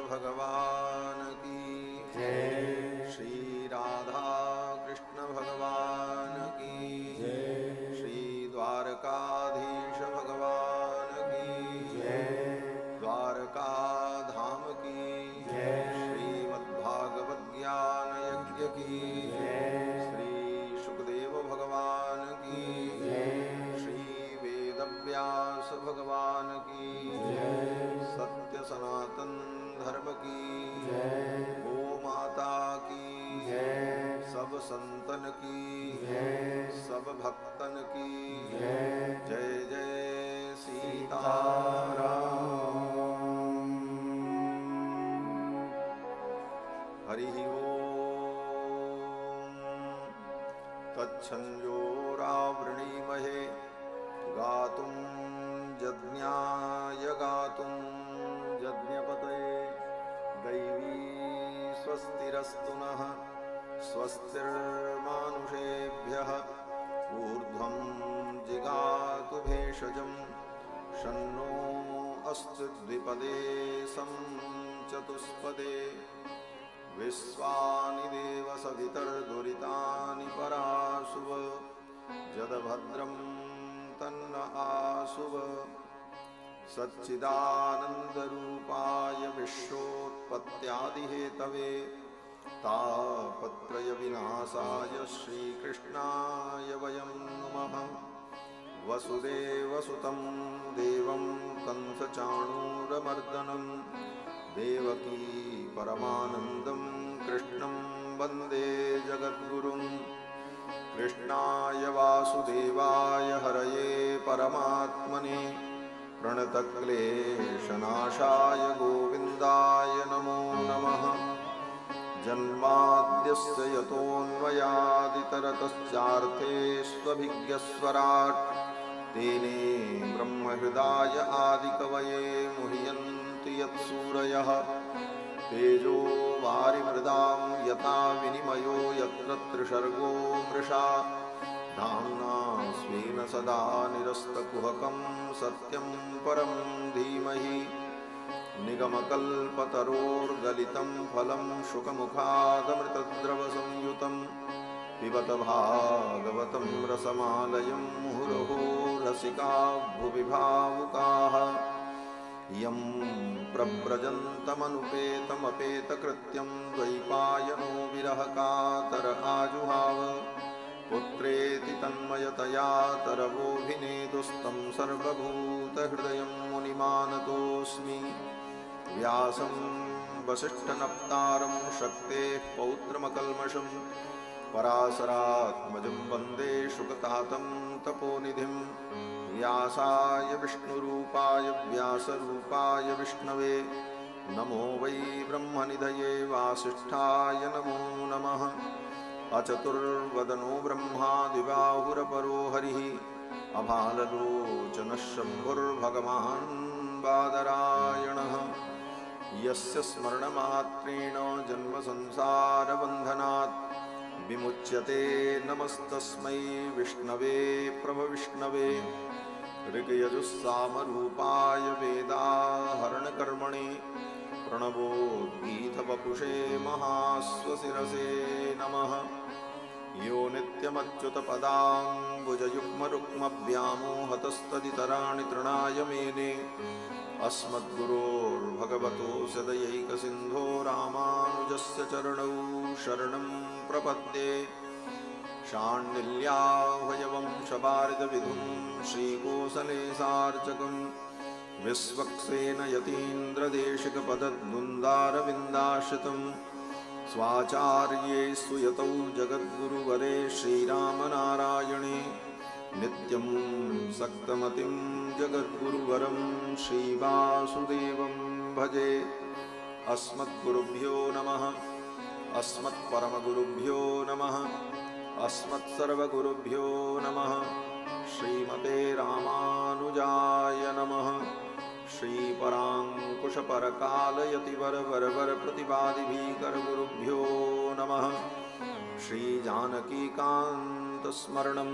भगवान की जय। श्री राधा कृष्ण भगवान की जय। श्री द्वारकाधीश भगवान की जय। द्वारका धाम की जय। श्रीमद्भागवत ज्ञान यज्ञ की जय। श्री सुखदेव भगवान की जय। श्री वेदव्यास भगवान की जय। सत्य सनातन धर्म की जय। गो माता की जय। सब संतन की जय। सब भक्तन की जय। जय जय सीताराम। हरि ओम। तच्छंजोरावृणीमहे गातुं यज्ञाय गातुं यज्ञपतये दैवी स्वस्तिरस्तु नः स्वस्तिर्मानुषेभ्यः ऊर्ध्वं जिगातु भेषजं शन्नो अस्तु द्विपदे सं चतुष्पदे विश्वानि देव सवितर्दुरितानि पराशुव जदभद्रं तन्न आशुव सच्चिदानन्दरूपाय विश्वोत्पत्त्यादिहेतवे तापत्रयविनाशाय श्रीकृष्णाय वयं नुमः। वसुदेवसुतं देवं कंसचाणूरमर्दनं देवकी परमानन्दं कृष्णं वन्दे जगद्गुरुं। कृष्णाय वासुदेवाय हरये परमात्मने प्रणतक्लेशनाशाय गोविन्दाय नमो नमः। जन्माद्यस्य यतोऽन्वयादितरतश्चार्थेष्वभिज्ञस्वराट् तेने ब्रह्महृदाय आदिकवये मुह्यन्ति यत्सूरयः तेजो वारिमृदां यथा विनिमयो यत्र त्रिसर्गो मृषा धाम्ना स्वेन सदा निरस्तकुहकं सत्यं परं धीमहि। निगमकल्पतरोर्गलितं फलं शुकमुखादमृतद्रवसंयुतं पिबत भागवतं रसमालयं मुहुरहो रसिका भुवि भावुकाः। यं प्रव्रजन्तमनुपेतमपेतकृत्यं द्वैपायनो विरहकातर आजुहाव पुत्रेति तन्मयतया तरवोऽभिनेदुस्तं सर्वभूतहृदयं मुनिमानतोऽस्मि। व्यासं वसिष्ठनप्तारं शक्तेः पौत्रमकल्मषं पराशरात्मजं वन्दे शुकतातं तपोनिधिं। व्यासाय विष्णुरूपाय व्यासरूपाय विष्णवे नमो वै ब्रह्मनिधये वासिष्ठाय नमो नमः। अचतुर्वदनो ब्रह्मा द्विबाहुरपरो हरिः अभाललोचनः शम्भुर्भगवान् बादरायणः। यस्य स्मरणमात्रेण जन्मसंसारबन्धनात् विमुच्यते नमस्तस्मै विष्णवे प्रभविष्णवे। ऋग्यजुस्सामरूपाय वेदाहरणकर्मणे प्रणवोद्गीतवपुषे महाश्वशिरसे नमः। यो नित्यमच्युतपदाम्बुजयुग्मरुक्मव्यामोहतस्तदितराणि तृणाय मेने अस्मद्गुरोर्भगवतोऽस्य दयैकसिन्धो रामानुजस्य चरणौ शरणं प्रपद्ये। शाण्डिल्याह्वयवंशवारिदविधुं श्रीकोसलेशार्चकं विश्वक्सेन यतीन्द्रदेशिकपदद्वन्द्वारविन्दाश्रितं स्वाचार्ये सुयतौ जगद्गुरुवरे श्रीरामनारायणे नित्यं सक्तमतिं जगद्गुरुवरं श्रीवासुदेवं भजे। अस्मद्गुरुभ्यो नमः। अस्मत्परमगुरुभ्यो नमः। अस्मत्सर्वगुरुभ्यो नमः। श्रीमते रामानुजाय नमः। श्रीपराङ्कुशपरकालयतिवरवरप्रतिपादिभीकरगुरुभ्यो नमः। श्रीजानकीकान्तस्मरणं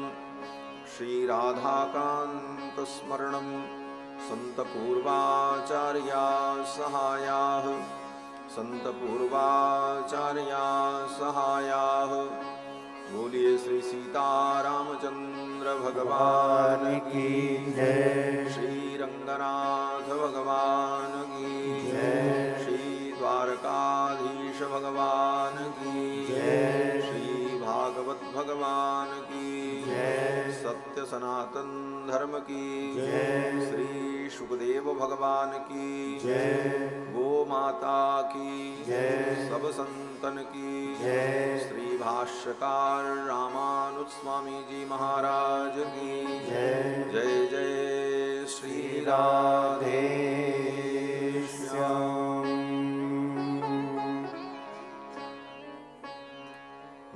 श्रीराधाकान्तस्मरणं सन्तपूर्वाचार्या सहायाः संत पूर्वाचार्या सहायाः। बोलिए श्री सीतारामचंद्र भगवान की जय। श्री रंगनाथ भगवान की जय। श्री द्वारकाधीश भगवान की जय। श्री भागवत भगवान की जय। सत्य सनातन धर्म की जय। श्री सुखदेव भगवान की जय। गो माता की जय। सब संतन की जय। श्री भाष्यकार रामानुज स्वामी जी महाराज की जय। जय जय श्री राधे श्याम।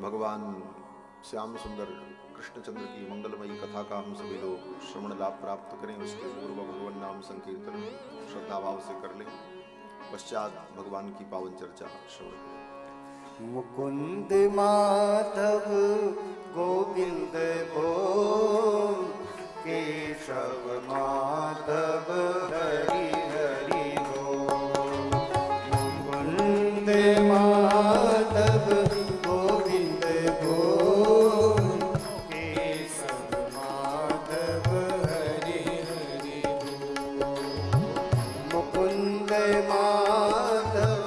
भगवान श्याम सुंदर कृष्णचंद्र की मंगलमयी कथा का हम सभी लोग श्रवण लाभ प्राप्त करें। उसके पूर्व भगवान नाम संकीर्तन श्रद्धा भाव से कर लें। पश्चात भगवान की पावन चर्चा श्रवण करें। मुकुंद माधव गोविंद बोल, केशव माधव हरि हरि बोल। मुकुंद माधव गोविंद बोल, केशव माधव हरि हरि बोल। मुकुंद माधव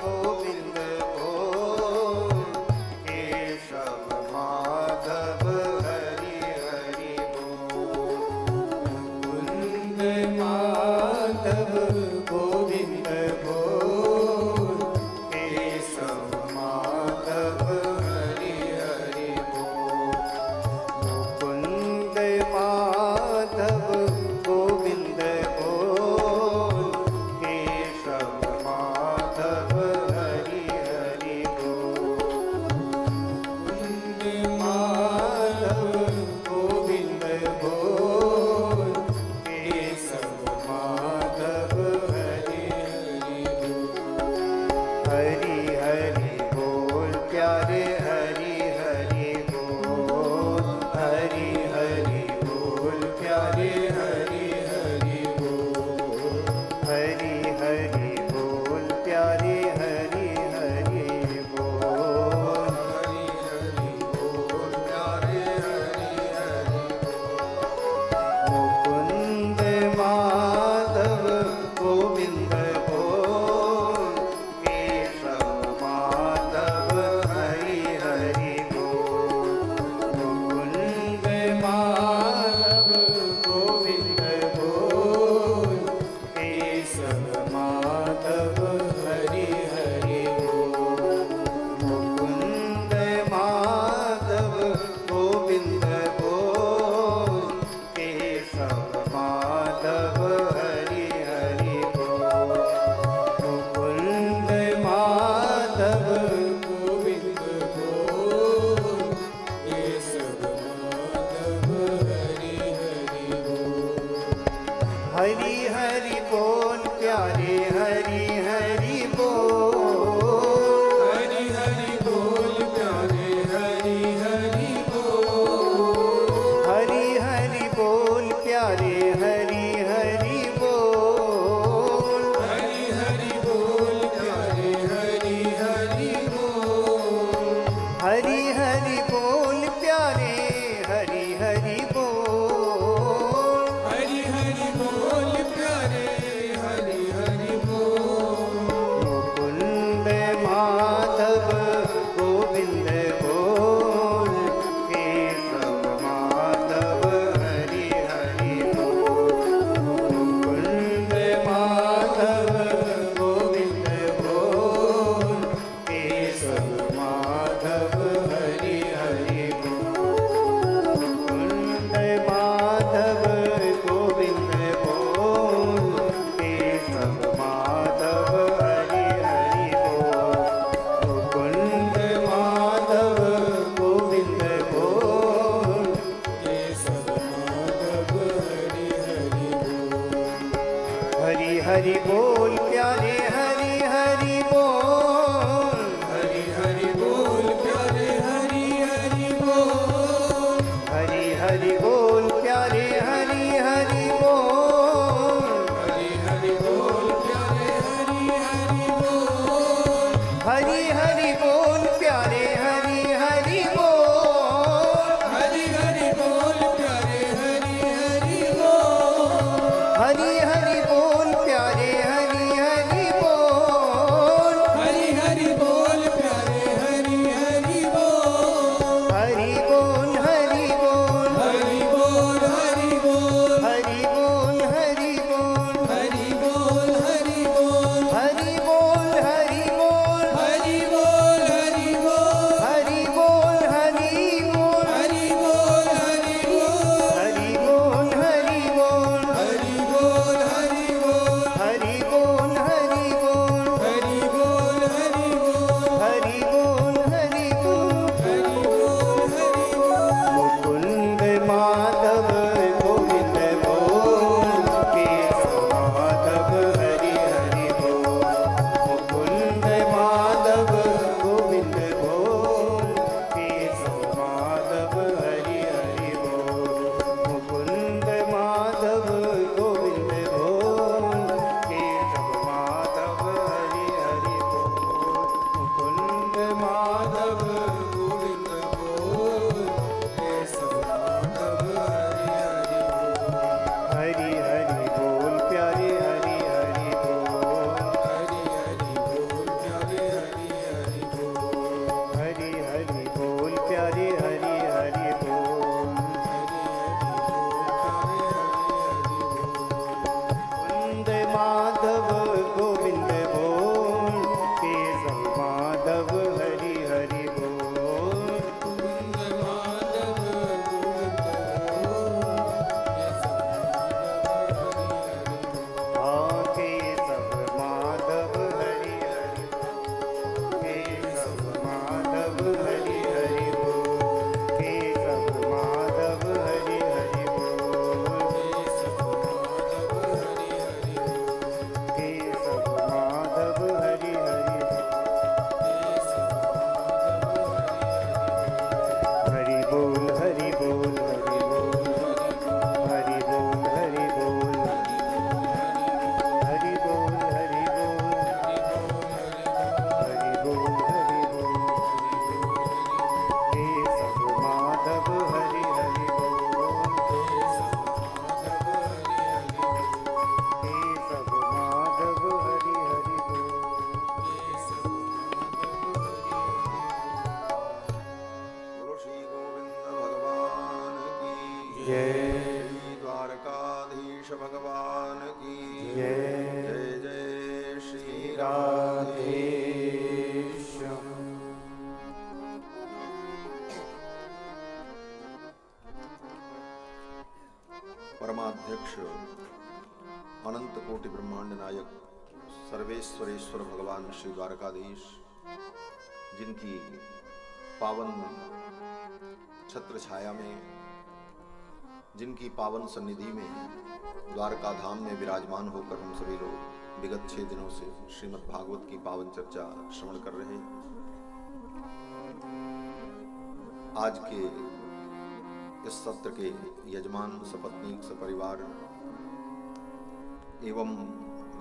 गोविंद बोल, केशव माधव हरि हरि बोल। मुकुंद माधव गोविंद बोल, केशव माधव हरि हरि बोल। मुकुंद माधव गोविंद बोल, केशव माधव हरि हरि बोल। मुकुंद माधव गोविंद बोल, केशव माधव हरि हरि बोल। हरि हरि बोल प्यारे हरि हरि बोल। हरि हरि बोल प्यारे हरि हरि बोल। हरि हरि बोल प्यारे हरि हरि बोल। हरि हरि बोल प्यारे हरि हरि बोल। मुकुंद माधव गोविंद बोल, केशव माधव हरि हरि बोल। मुकुंद माधव गोविंद बोल, केशव माधव हरि हरि बोल। मुकुंद माधव गोविंद बोल, केशव माधव हरि हरि बोल। मुकुंद माधव गोविंद बोल, केशव माधव हरि हरि बोल। हरि हरि बोल प्यारे हरि हरि बोल। हरि हरि बोल प्यारे हरि हरि बोल। हरि हरि बोल प्यारे हरि हरि बोल। हरि हरि बोल प्यारे हरि हरि बोल। हरि हरि बोल प्यारे हरि हरि बोल। हरि हरि बोल प्यारे हरि हरि बोल। मुकुंद माधव गोविंद बोल, केशव माधव हरि हरि बोल। मुकुंद माधव गोविंद बोल, केशव माधव हरि हरि बोल। मुकुंद माधव गोविंद बोल, केशव माधव हरि हरि बोल। मुकुंद माधव गोविंद बोल, केशव माधव हरि हरि बोल। हरि हरि बोल प्यारे हरि हरि बोल। हरि हरि बोल प्यारे हरि हरि बोल। हरि हरि बोल प्यारे हरि हरि बोल। हरि हरि बोल प्यारे हरि हरि बोल। द्वारकाधीश भगवान की जय। जय जय श्री राधेश। परमाध्यक्ष अनंत कोटि ब्रह्मांड नायक सर्वेश्वरेश्वर भगवान श्री द्वारकाधीश, जिनकी पावन छत्र छाया में, जिनकी पावन सन्निधि में, द्वारका धाम में विराजमान होकर हम सभी लोग विगत 6 दिनों से श्रीमद् भागवत की पावन चर्चा श्रवण कर रहे हैं। आज के इस सत्र के यजमान, सपत्नीक, सपरिवार एवं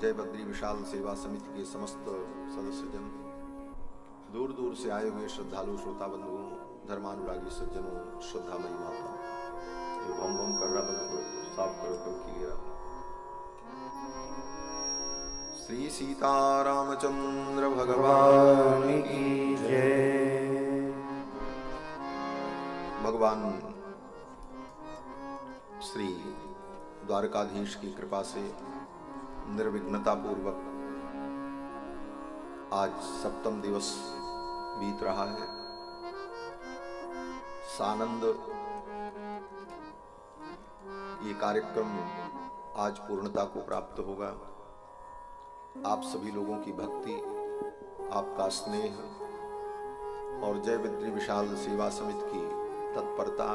जय बद्री विशाल सेवा समिति के समस्त सदस्यजन, दूर दूर से आए हुए श्रद्धालु श्रोता बंधुओं, धर्मानुरागी सज्जनों, श्रद्धामयी माता, ये बम बम कर रहा बंद करो, साफ करो तो क्लियर। श्री सीतारामचंद्र भगवान की जय। भगवान श्री द्वारकाधीश की कृपा से निर्विघ्नता पूर्वक आज 7वां दिवस बीत रहा है। सानंद ये कार्यक्रम आज पूर्णता को प्राप्त होगा। आप सभी लोगों की भक्ति, आपका स्नेह और जय बद्री विशाल सेवा समिति की तत्परता,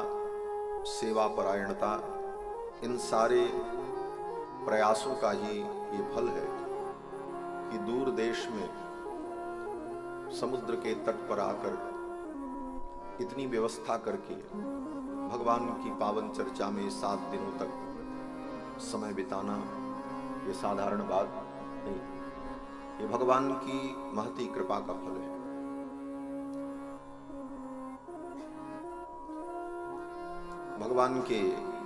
सेवा परायणता, इन सारे प्रयासों का ही ये फल है कि दूर देश में समुद्र के तट पर आकर इतनी व्यवस्था करके भगवान की पावन चर्चा में 7 दिनों तक समय बिताना ये साधारण बात नहीं, ये भगवान की महती कृपा का फल है। भगवान के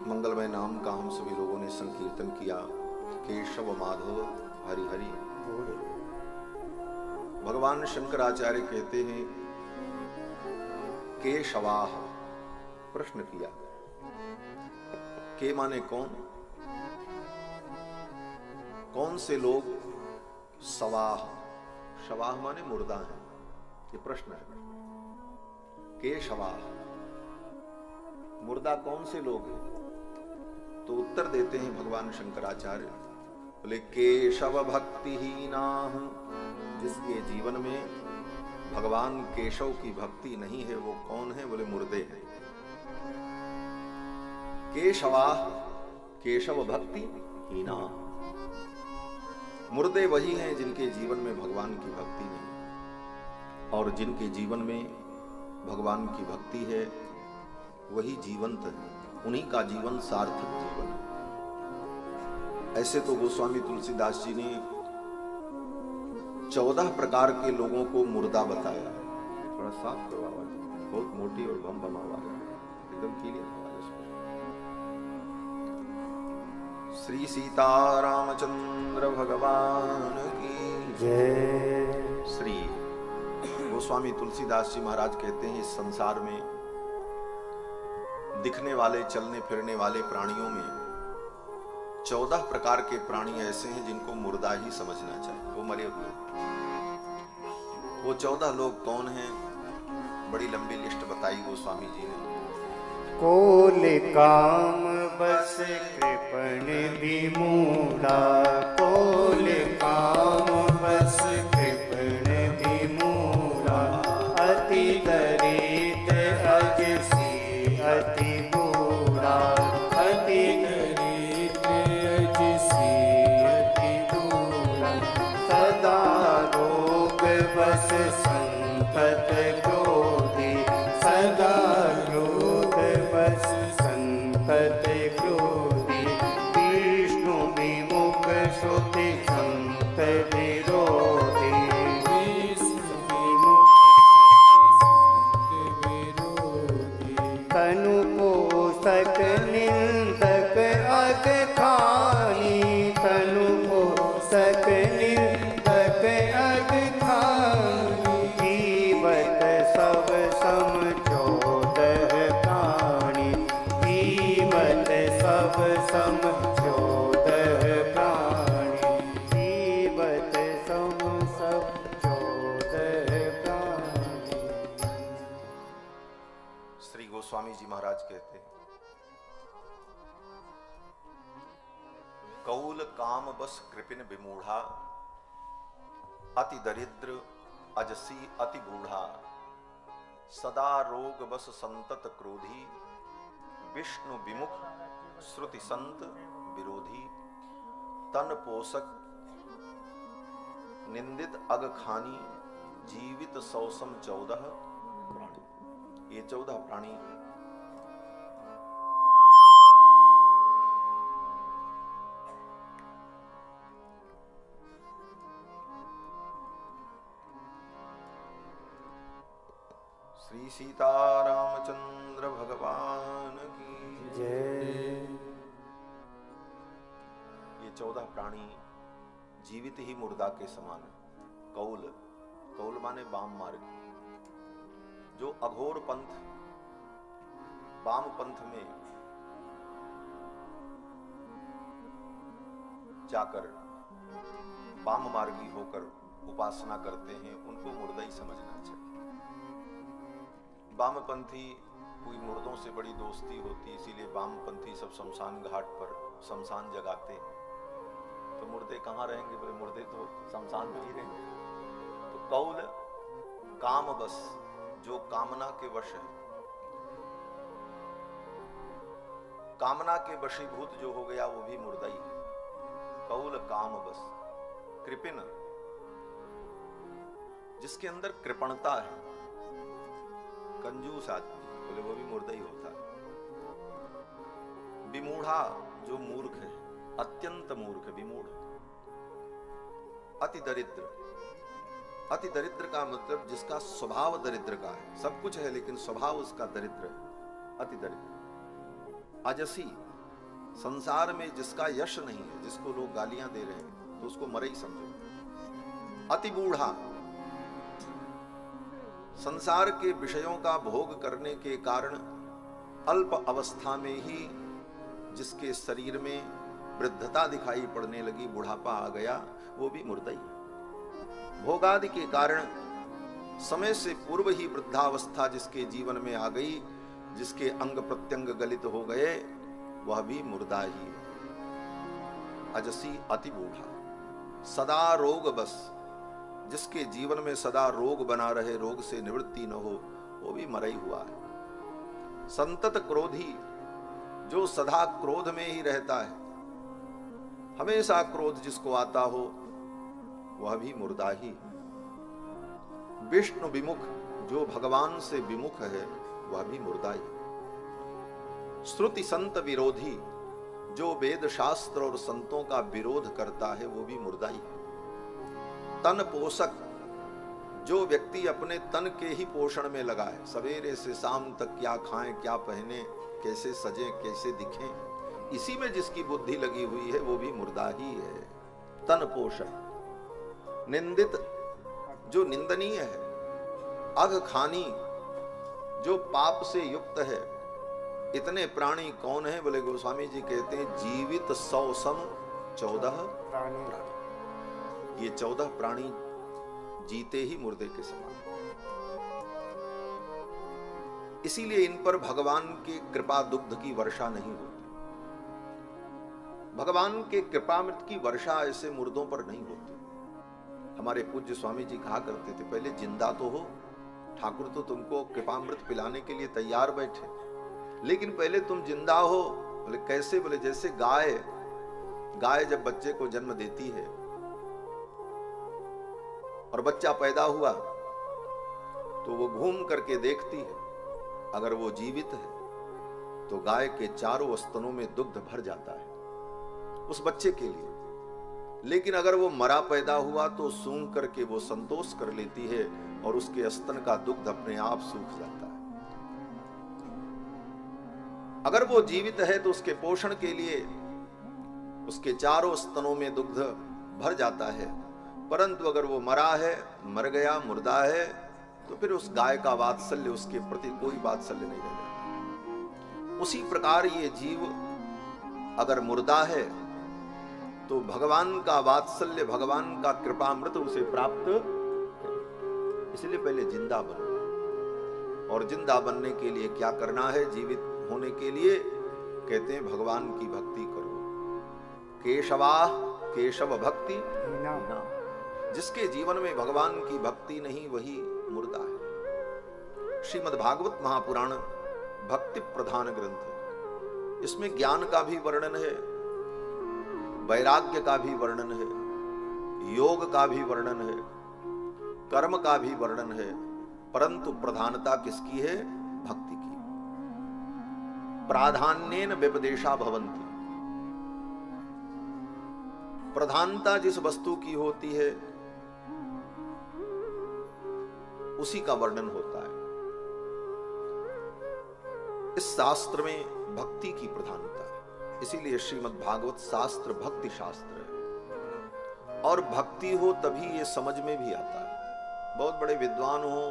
मंगलमय नाम का हम सभी लोगों ने संकीर्तन किया। केशव माधव हरि हरि। भगवान शंकराचार्य कहते हैं केशवाह, प्रश्न किया, के माने कौन, कौन से लोग, सवाह, शवाह माने मुर्दा है, ये प्रश्न है। केशवाह, मुर्दा कौन से लोग हैं? तो उत्तर देते हैं भगवान शंकराचार्य, बोले केशव भक्तिहीना, जिसके जीवन में भगवान केशव की भक्ति नहीं है वो कौन है? बोले मुर्दे हैं। केशवा, केशव भक्ति हीना, मुर्दे वही हैं जिनके जीवन में भगवान की भक्ति नहीं, और जिनके जीवन में भगवान की भक्ति है वही जीवंत है, उन्हीं का जीवन सार्थक जीवन है। ऐसे तो गोस्वामी तुलसीदास जी ने 14 प्रकार के लोगों को मुर्दा बताया है। थोड़ा साफ करो आवाज, बहुत मोटी और बम बम आवाज है, एकदम क्लियर आवाज है। श्री सीतारामचंद्र भगवान की जय। श्री गोस्वामी तुलसीदास जी महाराज कहते हैं इस संसार में दिखने वाले, चलने फिरने वाले प्राणियों में 14 प्रकार के प्राणी ऐसे हैं जिनको मुर्दा ही समझना चाहिए, वो मरे हुए। वो 14 लोग कौन हैं? बड़ी लंबी लिस्ट बताई गोस्वामी जी ने। कोल काम बस कृपण विमूढ़ा, कोल काम बस कृपण विमूढ़ा, अति दरिद्र अजसी अति बूढ़ा, अति दरिद्र अजसी अति बूढ़ा, सदा रोग बस संपत क्रोधी, सदा रोग बस संपत क्रोधी, विष्णु विमुख श्रुति संत विरोधी, विष्णु विमुख संत विरोधी, तनु पोषक निंदक अग खानी, तनु पोषक निंदक अग खानी, जीवत सब समझोदह प्राणी, जीवत सब समझोदह कौल काम बस कृपिन विमूढ़ा, अति दरिद्र अजसी अति बूढ़ा, सदा रोग बस संतत क्रोधी, विष्णु विमुख श्रुति संत विरोधी, तन पोषक निंदित अग खानी, जीवित सौसम 14 प्राणी। ये 14 प्राणी श्री सीतारामचंद्र भगवान की जय। ये 14 प्राणी जीवित ही मुर्दा के समान है। कौल, कौल माने वाम मार्ग, जो अघोर पंथ, वाम पंथ में जाकर वाम मार्गी होकर उपासना करते हैं, उनको मुर्दा ही समझना चाहिए। वामपंथी कोई मुर्दों से बड़ी दोस्ती होती, इसीलिए वामपंथी सब शमशान घाट पर शमशान जगाते। तो मुर्दे कहाँ रहेंगे? बोले मुर्दे तो शमशान में ही रहेंगे। तो कौल काम बस, जो कामना के वश है, कामना के वशीभूत जो हो गया वो भी मुर्दा ही है। कौल काम बस। कृपिन, जिसके अंदर कृपणता है, कंजूस आदमी, बोले वो भी मुर्दा ही होता है। विमूढ़ा, जो मूर्ख है, अत्यंत मूर्ख, विमूढ़। अति दरिद्र, अति दरिद्र का मतलब जिसका स्वभाव दरिद्र का है, सब कुछ है लेकिन स्वभाव उसका दरिद्र है, अति दरिद्र। अजसी, संसार में जिसका यश नहीं है, जिसको लोग गालियां दे रहे हैं तो उसको मरे ही समझो। अति बूढ़ा, संसार के विषयों का भोग करने के कारण अल्प अवस्था में ही जिसके शरीर में वृद्धता दिखाई पड़ने लगी, बुढ़ापा आ गया, वो भी मुर्दा ही। भोगादि के कारण समय से पूर्व ही वृद्धावस्था जिसके जीवन में आ गई, जिसके अंग प्रत्यंग गलित हो गए, वह भी मुर्दा ही है। अजसी अति बूढ़ा, सदा रोग बस, जिसके जीवन में सदा रोग बना रहे, रोग से निवृत्ति न हो, वो भी मरा ही हुआ है। संतत क्रोधी, जो सदा क्रोध में ही रहता है, हमेशा क्रोध जिसको आता हो, वह भी मुर्दा ही। विष्णु विमुख, जो भगवान से विमुख है, वह भी मुर्दा ही। श्रुति संत विरोधी, जो वेद शास्त्र और संतों का विरोध करता है, वो भी मुर्दा ही। तन पोषक, जो व्यक्ति अपने तन के ही पोषण में लगा है, सवेरे से शाम तक क्या खाएं, क्या पहने, कैसे सजें, कैसे दिखें, इसी में जिसकी बुद्धि लगी हुई है, वो भी मुर्दा ही है। तन पोषक। निंदित, जो निंदनीय है। अघ खानी, जो पाप से युक्त है। इतने प्राणी कौन है? बोले गोस्वामी जी कहते हैं जीवित 100 सम 14 प्राणी। ये 14 प्राणी जीते ही मुर्दे के समान। इसीलिए इन पर भगवान की कृपा दुग्ध की वर्षा नहीं होती। भगवान के कृपामृत की वर्षा ऐसे मुर्दों पर नहीं होती। हमारे पूज्य स्वामी जी कहा करते थे, पहले जिंदा तो हो, ठाकुर तो तुमको कृपामृत पिलाने के लिए तैयार बैठे, लेकिन पहले तुम जिंदा हो। बोले कैसे? बोले जैसे गाय जब बच्चे को जन्म देती है और बच्चा पैदा हुआ तो वो घूम करके देखती है, अगर वो जीवित है तो गाय के चारों स्तनों में दुग्ध भर जाता है उस बच्चे के लिए, लेकिन अगर वो मरा पैदा हुआ तो सूंघ करके वो संतोष कर लेती है और उसके स्तन का दुग्ध अपने आप सूख जाता है। अगर वो जीवित है तो उसके पोषण के लिए उसके चारों स्तनों में दुग्ध भर जाता है, परंतु अगर वो मरा है, मर गया, मुर्दा है, तो फिर उस गाय का वात्सल्य उसके प्रति कोई वात्सल्य नहीं रह जाता। उसी प्रकार ये जीव अगर मुर्दा है तो भगवान का वात्सल्य, भगवान का कृपामृत उसे प्राप्त, इसलिए पहले जिंदा बनो। और जिंदा बनने के लिए क्या करना है? जीवित होने के लिए कहते हैं भगवान की भक्ति करो, केशवा केशव भक्ति हीना। हीना। जिसके जीवन में भगवान की भक्ति नहीं वही मुर्दा है। श्रीमद् भागवत महापुराण भक्ति प्रधान ग्रंथ है। इसमें ज्ञान का भी वर्णन है, वैराग्य का भी वर्णन है, योग का भी वर्णन है, कर्म का भी वर्णन है, परंतु प्रधानता किसकी है? भक्ति की। प्राधान्येन व्यपदेशा भवन्ति। प्रधानता जिस वस्तु की होती है उसी का वर्णन होता है। इस शास्त्र में भक्ति की प्रधानता है, इसीलिए श्रीमद् भागवत शास्त्र भक्ति शास्त्र है। और भक्ति हो तभी ये समझ में भी आता है। बहुत बड़े विद्वान हो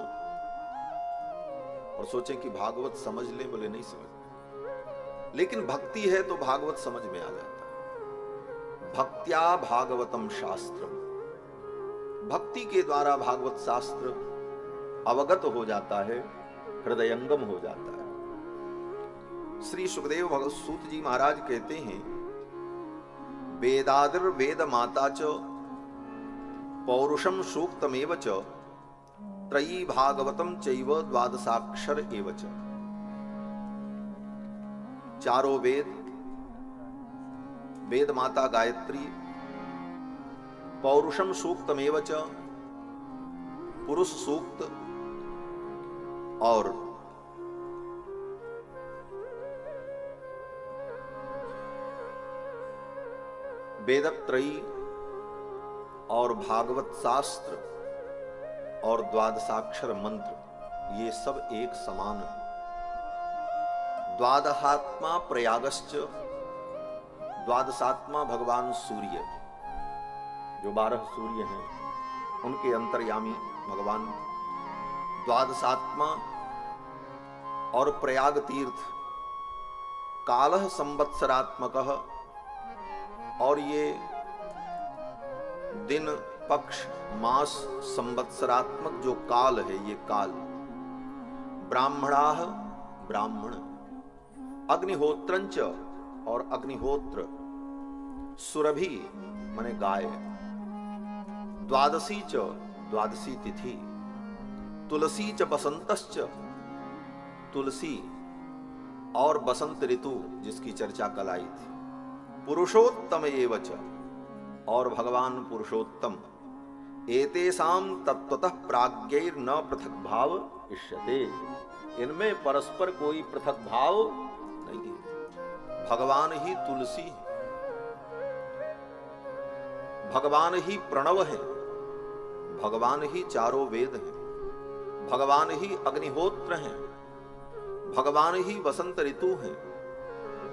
और सोचें कि भागवत समझ लें, बोले नहीं समझ, लेकिन भक्ति है तो भागवत समझ में आ जाता है। भक्त्या भागवतम शास्त्रम। भक्ति के द्वारा भागवत शास्त्र अवगत हो जाता है, हृदयंगम हो जाता है। श्री सुखदेव भगवत सूत जी महाराज कहते हैं, वेदादिर वेद माता च पौरुषम सूक्तमेव च त्रयी भागवतम चैव द्वादशाक्षर एव च। चारों वेद, वेद माता गायत्री, पौरुषम सूक्तमेव च पुरुष सूक्त, और वेदत्रयी और भागवत शास्त्र और द्वादशाक्षर मंत्र, ये सब एक समान। द्वादशात्मा प्रयागश्च। द्वादशात्मा भगवान सूर्य, जो 12 सूर्य हैं उनके अंतर्यामी भगवान। द्वादशात्मा और प्रयाग तीर्थ कालः संवत्सरात्मकः, और ये दिन पक्ष मास संवत्सरात्मक जो काल है, ये काल। ब्राह्मणाः ब्राह्मण, अग्निहोत्रंच और अग्निहोत्र, सुरभि माने गाय, द्वादशी च द्वादशी तिथि, तुलसी च बसंतश्च, तुलसी और बसंत ऋतु जिसकी चर्चा कल आई थी। पुरुषोत्तम एव च, और भगवान पुरुषोत्तम। एतेषां तत्वतः प्राज्ञैर् न पृथक भाव इष्यते। इनमें परस्पर कोई पृथक भाव नहीं है। भगवान ही तुलसी, भगवान ही प्रणव है, भगवान ही चारों वेद हैं, भगवान ही अग्निहोत्र हैं, भगवान ही वसंत ऋतु हैं,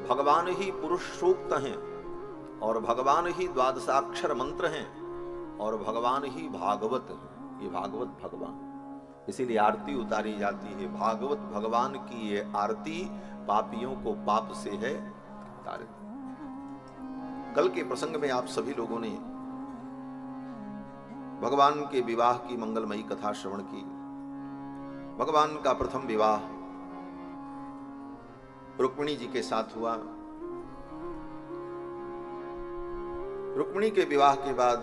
भगवान ही पुरुष सूक्त हैं, और भगवान ही द्वादशाक्षर मंत्र हैं, और भगवान ही भागवत हैं। ये भागवत भगवान, इसीलिए आरती उतारी जाती है। भागवत भगवान की ये आरती पापियों को पाप से है तारित। कल के प्रसंग में आप सभी लोगों ने भगवान के विवाह की मंगलमयी कथा श्रवण की। भगवान का प्रथम विवाह रुक्मिणी जी के साथ हुआ। रुक्मिणी के विवाह के बाद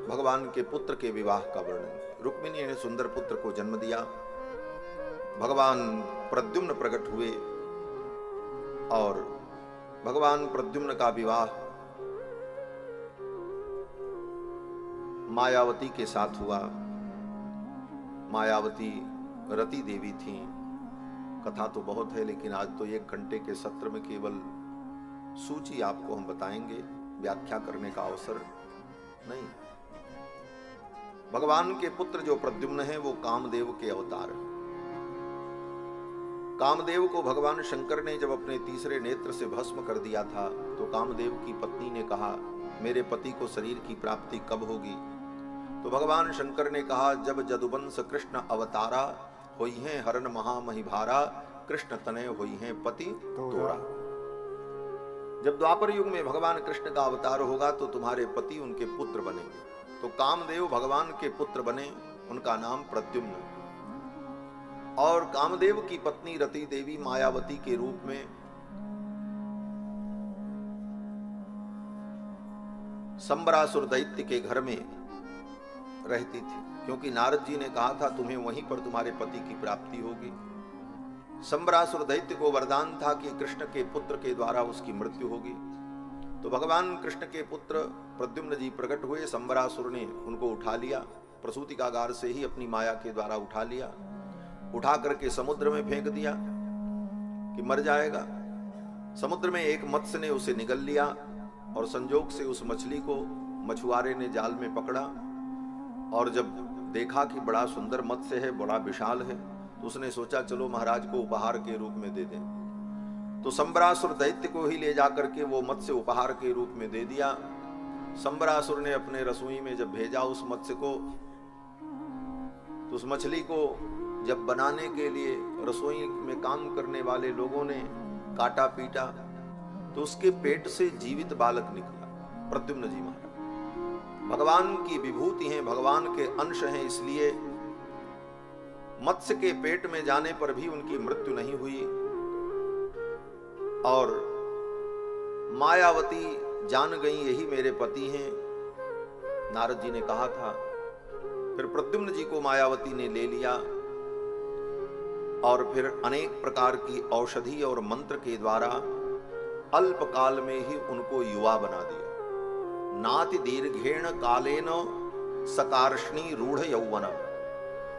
भगवान के पुत्र के विवाह का वर्णन। रुक्मिणी ने सुंदर पुत्र को जन्म दिया। भगवान प्रद्युम्न प्रकट हुए और भगवान प्रद्युम्न का विवाह मायावती के साथ हुआ। मायावती रति देवी थी। कथा तो बहुत है, लेकिन आज तो 1 घंटे के सत्र में केवल सूची आपको हम बताएंगे, व्याख्या करने का अवसर नहीं। भगवान के पुत्र जो प्रद्युम्न है वो कामदेव के अवतार है। कामदेव को भगवान शंकर ने जब अपने तीसरे नेत्र से भस्म कर दिया था तो कामदेव की पत्नी ने कहा, मेरे पति को शरीर की प्राप्ति कब होगी? तो भगवान शंकर ने कहा, जब जदुवंश कृष्ण अवतारा होई हैं हरण महामहिभारा, कृष्ण तनय होई हैं पति तोरा। जब द्वापर युग में भगवान कृष्ण का अवतार होगा तो तुम्हारे पति उनके पुत्र बनेंगे। तो कामदेव भगवान के पुत्र बने, उनका नाम प्रद्युम्न। और कामदेव की पत्नी रति देवी मायावती के रूप में संबरासुर दैत्य के घर में रहती थी, क्योंकि नारद जी ने कहा था तुम्हें वहीं पर तुम्हारे पति की प्राप्ति होगी। संबरासुर दैत्य को वरदान था कि कृष्ण के पुत्र के द्वारा उसकी मृत्यु होगी। तो भगवान कृष्ण के पुत्र प्रद्युम्न जी प्रकट हुए। संबरासुर ने उनको उठा लिया, प्रसूति कागार से ही अपनी माया के द्वारा उठा लिया, उठा करके समुद्र में फेंक दिया कि मर जाएगा। समुद्र में एक मत्स्य ने उसे निगल लिया और संजोग से उस मछली को मछुआरे ने जाल में पकड़ा, और जब देखा कि बड़ा सुंदर मत्स्य है, बड़ा विशाल है, तो उसने सोचा चलो महाराज को उपहार के रूप में दे दें। तो संबरासुर दैत्य को ही ले जाकर के वो मत्स्य उपहार के रूप में दे दिया। संबरासुर ने अपने रसोई में जब भेजा उस मत्स्य को, तो उस मछली को जब बनाने के लिए रसोई में काम करने वाले लोगों ने काटा पीटा, तो उसके पेट से जीवित बालक निकला। प्रद्युम्न जी महाराज भगवान की विभूति हैं, भगवान के अंश हैं, इसलिए मत्स्य के पेट में जाने पर भी उनकी मृत्यु नहीं हुई। और मायावती जान गई यही मेरे पति हैं, नारद जी ने कहा था। फिर प्रद्युम्न जी को मायावती ने ले लिया और फिर अनेक प्रकार की औषधि और मंत्र के द्वारा अल्प काल में ही उनको युवा बना दिया। नाति दीर्घेण कालेन सकार्ष्णी रूढ़ यौवन।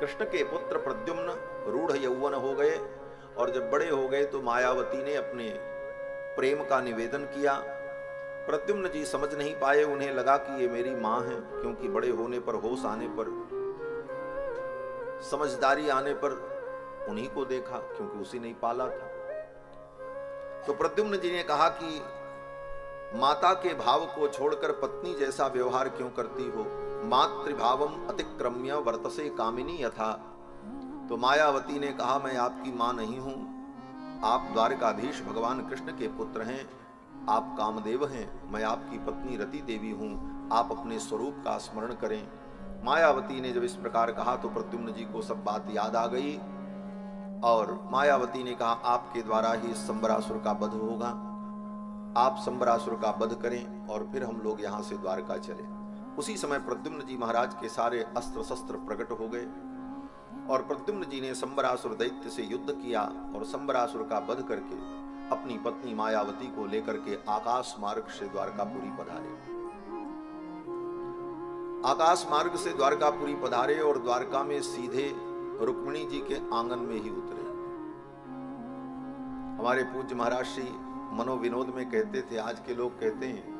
कृष्ण के पुत्र प्रद्युम्न रूढ़ यौवन हो गए, और जब बड़े हो गए तो मायावती ने अपने प्रेम का निवेदन किया। प्रद्युम्न जी समझ नहीं पाए, उन्हें लगा कि ये मेरी मां है, क्योंकि बड़े होने पर, होश आने पर, समझदारी आने पर उन्हीं को देखा, क्योंकि उसी ने पाला था। तो प्रद्युम्न जी ने कहा कि माता के भाव को छोड़कर पत्नी जैसा व्यवहार क्यों करती हो? मातृभावम अतिक्रम्य वर्तसे कामिनी यथा। तो मायावती ने कहा मैं आपकी मां नहीं हूं, आप द्वारकाधीश भगवान कृष्ण के पुत्र हैं, आप कामदेव हैं, मैं आपकी पत्नी रति देवी हूं, आप अपने स्वरूप का स्मरण करें। मायावती ने जब इस प्रकार कहा तो प्रद्युम्न जी को सब बात याद आ गई, और मायावती ने कहा आपके द्वारा ही संबरासुर का वध होगा, आप संबरासुर का वध करें और फिर हम लोग यहाँ से द्वारका चले। उसी समय प्रद्युम्न जी महाराज के सारे अस्त्र शस्त्र प्रकट हो गए, और प्रद्युम्न जी ने संबरासुर दैत्य से युद्ध किया और संबरासुर का वध करके अपनी पत्नी मायावती को लेकर के आकाश मार्ग से द्वारकापुरी पधारे। आकाश मार्ग से द्वारकापुरी पधारे और द्वारका में सीधे रुक्मिणी जी के आंगन में ही उतरे। हमारे पूज्य महाराज श्री मनोविनोद में कहते थे, आज के लोग कहते हैं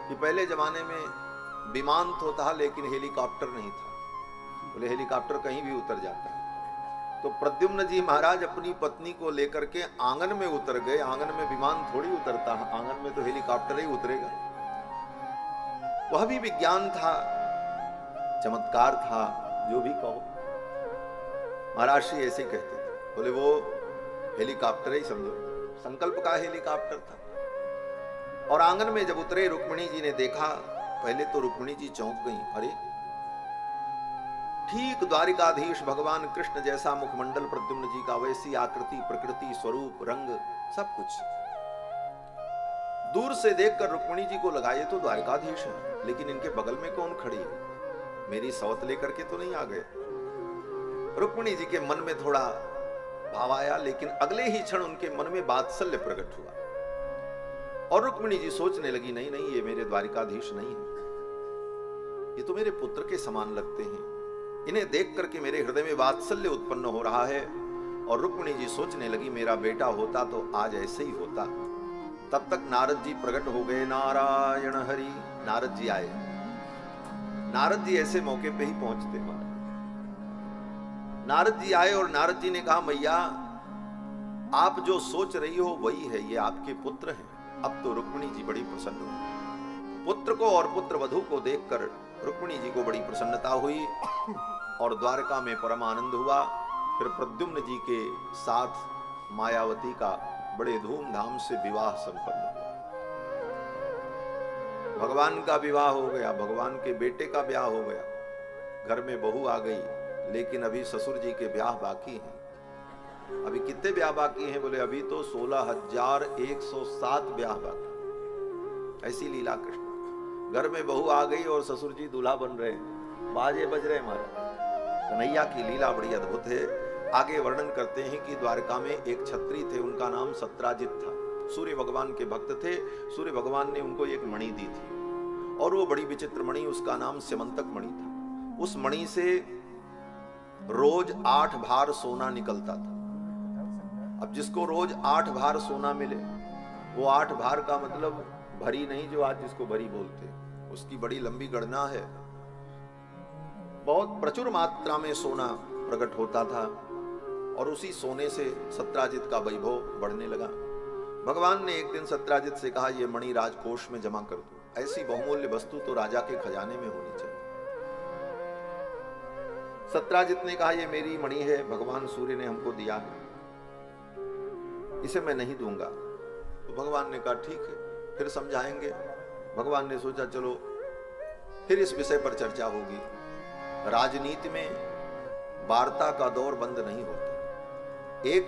कि पहले जमाने में विमान तो था लेकिन हेलीकॉप्टर नहीं था। बोले हेलीकॉप्टर कहीं भी उतर जाता है। तो प्रद्युम्न जी महाराज अपनी पत्नी को लेकर के आंगन में उतर गए। आंगन में विमान थोड़ी उतरता है, आंगन में तो हेलीकॉप्टर ही उतरेगा। वह भी विज्ञान था, चमत्कार था, जो भी कहो। महाराज श्री ऐसे कहते थे, बोले वो हेलीकॉप्टर ही समझो, संकल्प का हेलीकॉप्टर था। और आंगन में जब उतरे रुक्मिणी जी ने देखा, पहले तो रुक्मिणी जी चौंक गई, अरे ठीक द्वारिकाधीश भगवान कृष्ण जैसा मुखमंडल प्रद्युम्न जी का, वैसी आकृति, प्रकृति, स्वरूप, रंग, सब कुछ। दूर से देखकर रुक्मिणी जी को लगा ये तो द्वारिकाधीश है, लेकिन इनके बगल में कौन खड़ी है, मेरी सौत लेकर के तो नहीं आ गए। रुक्मिणी जी के मन में थोड़ा भाव आया, लेकिन अगले ही क्षण उनके मन में वात्सल्य प्रकट हुआ, और रुक्मिणी जी सोचने लगी नहीं नहीं ये मेरे द्वारिकाधीश नहीं है, ये तो मेरे पुत्र के समान लगते हैं, इन्हें देख करके मेरे हृदय में वात्सल्य उत्पन्न हो रहा है। और रुक्मिणी जी सोचने लगी मेरा बेटा होता तो आज ऐसे ही होता। तब तक नारद जी प्रकट हो गए। नारायण हरि। नारद जी आए। नारद जी ऐसे मौके पे ही पहुंचते हैं। नारद जी आए और नारद जी ने कहा मैया आप जो सोच रही हो वही है, ये आपके पुत्र हैं। अब तो रुक्मिणी जी बड़ी प्रसन्न हुई। पुत्र को और पुत्र वधू को देखकर रुक्मिणी जी को बड़ी प्रसन्नता हुई और द्वारका में परम आनंद हुआ। फिर प्रद्युम्न जी के साथ मायावती का बड़े धूमधाम से विवाह संपन्न हुआ। भगवान का विवाह हो गया, भगवान के बेटे का ब्याह हो गया, घर में बहू आ गई, लेकिन अभी ससुर जी के ब्याह बाकी हैं। अभी कितने ब्याह बाकी हैं? बोले अभी तो 16,107 ब्याह बाकी। ऐसी लीला कृष्ण। घर में बहू आ गई और ससुर जी दूल्हा बन रहे, बाजे बज रहे महाराज। कन्हैया की लीला बड़ी अद्भुत है। आगे वर्णन करते हैं कि द्वारका में एक छत्री थे, उनका नाम सत्राजित था। सूर्य भगवान के भक्त थे। सूर्य भगवान ने उनको एक मणि दी थी और वो बड़ी विचित्र मणि, उसका नाम स्यमंतक मणि था। उस मणि से रोज 8 भार सोना निकलता था। अब जिसको रोज 8 भार सोना मिले, वो 8 भार का मतलब भरी नहीं, जो आज जिसको भरी बोलते, उसकी बड़ी लंबी गणना है। बहुत प्रचुर मात्रा में सोना प्रकट होता था और उसी सोने से सत्राजित का वैभव बढ़ने लगा। भगवान ने एक दिन सत्राजित से कहा, यह मणि राजकोष में जमा कर दो। ऐसी बहुमूल्य वस्तु तो राजा के खजाने में होनी चाहिए। सत्राजित ने कहा, यह मेरी मणि है, भगवान सूर्य ने हमको दिया है, इसे मैं नहीं दूंगा। तो भगवान ने कहा ठीक है, फिर समझाएंगे। भगवान ने सोचा चलो फिर इस विषय पर चर्चा होगी। राजनीति में वार्ता का दौर बंद नहीं होता। एक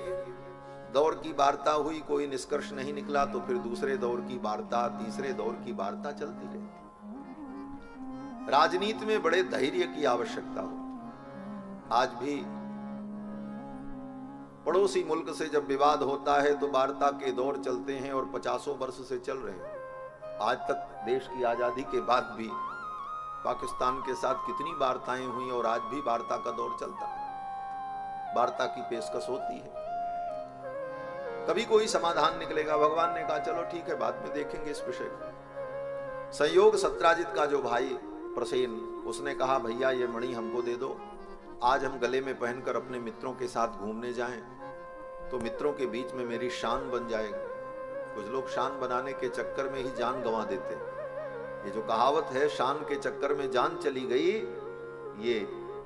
दौर की वार्ता हुई, कोई निष्कर्ष नहीं निकला, तो फिर दूसरे दौर की वार्ता, तीसरे दौर की वार्ता चलती रहती। राजनीति में बड़े धैर्य की आवश्यकता होती। आज भी पड़ोसी मुल्क से जब विवाद होता है तो वार्ता के दौर चलते हैं और 50 वर्ष से चल रहे हैं। आज तक देश की आजादी के बाद भी पाकिस्तान के साथ कितनी वार्ताएं हुई और आज भी वार्ता का दौर चलता है। वार्ता की पेशकश होती है, कभी कोई समाधान निकलेगा। भगवान ने कहा चलो ठीक है, बाद में देखेंगे इस विषय को। संयोग सत्राजित का जो भाई प्रसेन, उसने कहा भैया ये मणि हमको दे दो, आज हम गले में पहनकर अपने मित्रों के साथ घूमने जाएं तो मित्रों के बीच में मेरी शान बन जाएगी। कुछ लोग शान बनाने के चक्कर में ही जान गंवा देते हैं। ये जो कहावत है, शान के चक्कर में जान चली गई, ये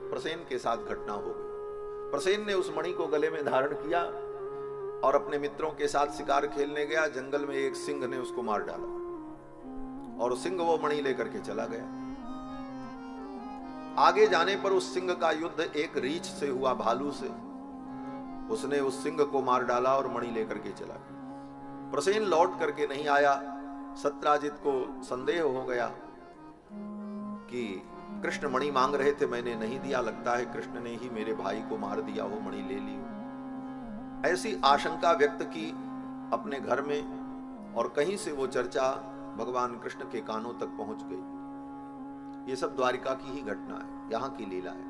प्रसेन के साथ घटना हो गई। प्रसेन ने उस मणि को गले में धारण किया और अपने मित्रों के साथ शिकार खेलने गया। जंगल में एक सिंह ने उसको मार डाला और सिंह वो मणि लेकर के चला गया। आगे जाने पर उस सिंह का युद्ध एक रीछ से हुआ, भालू से। उसने उस सिंह को मार डाला और मणि लेकर के चला गया। प्रसेन लौट करके नहीं आया। सत्राजित को संदेह हो गया कि कृष्ण मणि मांग रहे थे, मैंने नहीं दिया, लगता है कृष्ण ने ही मेरे भाई को मार दिया हो, मणि ले ली हो। ऐसी आशंका व्यक्त की अपने घर में और कहीं से वो चर्चा भगवान कृष्ण के कानों तक पहुंच गई। ये सब द्वारिका की ही घटना है, यहां की लीला है।